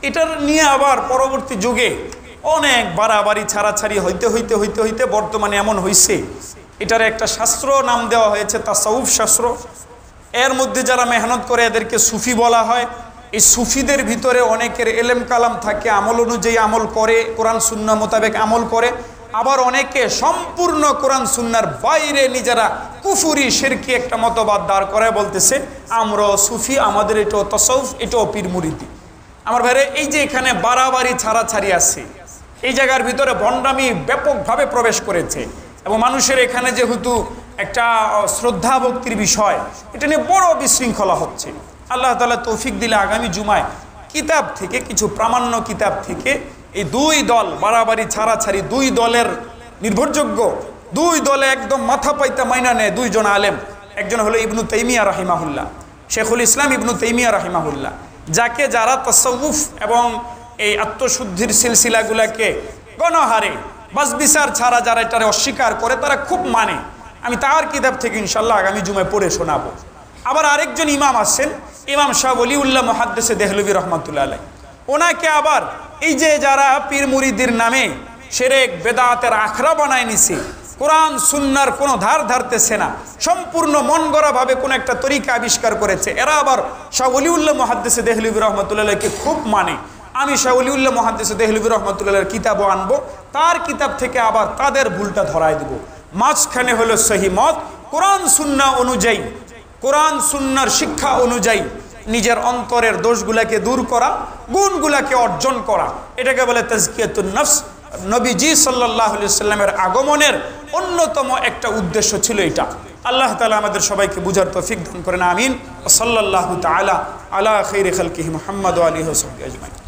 এটার নিয়ে আবার পরবর্তী যুগে অনেক বাড়াবাড়ি ছাড়াছাড়ি হইতে হইতে হইতে হইতে বর্তমানে এমন হয়েছে এটার একটা শাস্ত্র নাম দেওয়া হয়েছে তাসাউফ শাস্ত্র। এর মধ্যে যারা মেহনত করে এদেরকে সুফি বলা হয়। এই সুফিদের ভিতরে অনেকের এলেম কালাম থাকে, আমল অনুযায়ী আমল করে, কোরআন সুন্নাহ মোতাবেক আমল করে। আবার অনেকে সম্পূর্ণ কোরআন সুন্নাহর বাইরে নিজেরা কুফুরি শিরকি একটা মতবাদ দাঁড় করে বলতেছে আমরা সুফি, আমাদের এটাও তাসাউফ, এটাও পীর মুরিদি। আমার ভাইরে এই যে এখানে বাড়াবাড়ি ছাড়াছাড়ি আছে, এই জায়গার ভিতরে ভণ্ডামি ব্যাপকভাবে প্রবেশ করেছে এবং মানুষের এখানে যেহেতু একটা শ্রদ্ধা ভক্তির বিষয়, এটা নিয়ে বড় বিশৃঙ্খলা হচ্ছে। আল্লাহ তাআলা তৌফিক দিলে আগামী জুমায় কিতাব থেকে কিছু প্রামাণ্য কিতাব থেকে এই দুই দল বাড়াবাড়ি ছাড়াছাড়ি, দুই দলের নির্ভরযোগ্য, দুই দলে একদম মাথা পাইতা মাইনা নেয় দুইজন আলেম। একজন হলো ইবনু তাইমিয়া রাহিমাহুল্লাহ, শেখুল ইসলাম ইবনু তাইমিয়া রাহিমাহুল্লাহ, যাকে যারা তাসাউফ এবং এই আত্মশুদ্ধির সিলসিলাগুলাকে গণহারে বাসবিচার ছাড়া যারা এটারে অস্বীকার করে তারা খুব মানে। আমি তার কিতাব থেকে ইনশাল্লাহ আগামী জুমায় পড়ে শোনাবো। আবার আরেকজন ইমাম আছেন, ইমাম শাহ ওলিউল্লাহ মুহাদ্দিস দেহলভী রহমাতুল্লাহ আলাইহি, ওনাকে আবার এই যে যারা পীর মুরিদির নামে শিরক বেদাতের আখড়া বানায় নিছে, কোরআন সুন্নাহর কোনো ধার ধারতেছে না, সম্পূর্ণ মন গড়া ভাবে কোন একটা তরিকা আবিষ্কার করেছে, এরা আবার শাহ ওলিউল্লাহ মুহাদ্দিস দেহলভী রহমাতুল্লাহ আলাইহিকে খুব মানে। আমি শাহ ওলিউল্লাহ মুহাদ্দিস দেহলভী রহমাতুল্লাহ আলাইহির কিতাবও আনবো, তার কিতাব থেকে আবার তাদের ভুলটা ধরায় দেব। মাঝখানে হলো সহি মত, কোরআন সুন্নাহ অনুযায়ী, কোরআন সুন্নাহর শিক্ষা অনুযায়ী নিজের অন্তরের দোষগুলাকে দূর করা, গুণগুলাকে অর্জন করা, এটাকে বলে তাজকিয়াতুন নফস। নবীজি সাল্লাল্লাহু আলাইহি ওয়াসাল্লামের আগমনের অন্যতম একটা উদ্দেশ্য ছিল এটা। আল্লাহ তাআলা আমাদের সবাইকে বুঝার তৌফিক দান করেন, আমিন। সাল্লাল্লাহু তাআলা আলা খাইরি খালকিহি মুহাম্মদ ওয়া আলিহি ওয়া সাহবিহি আজমাইন।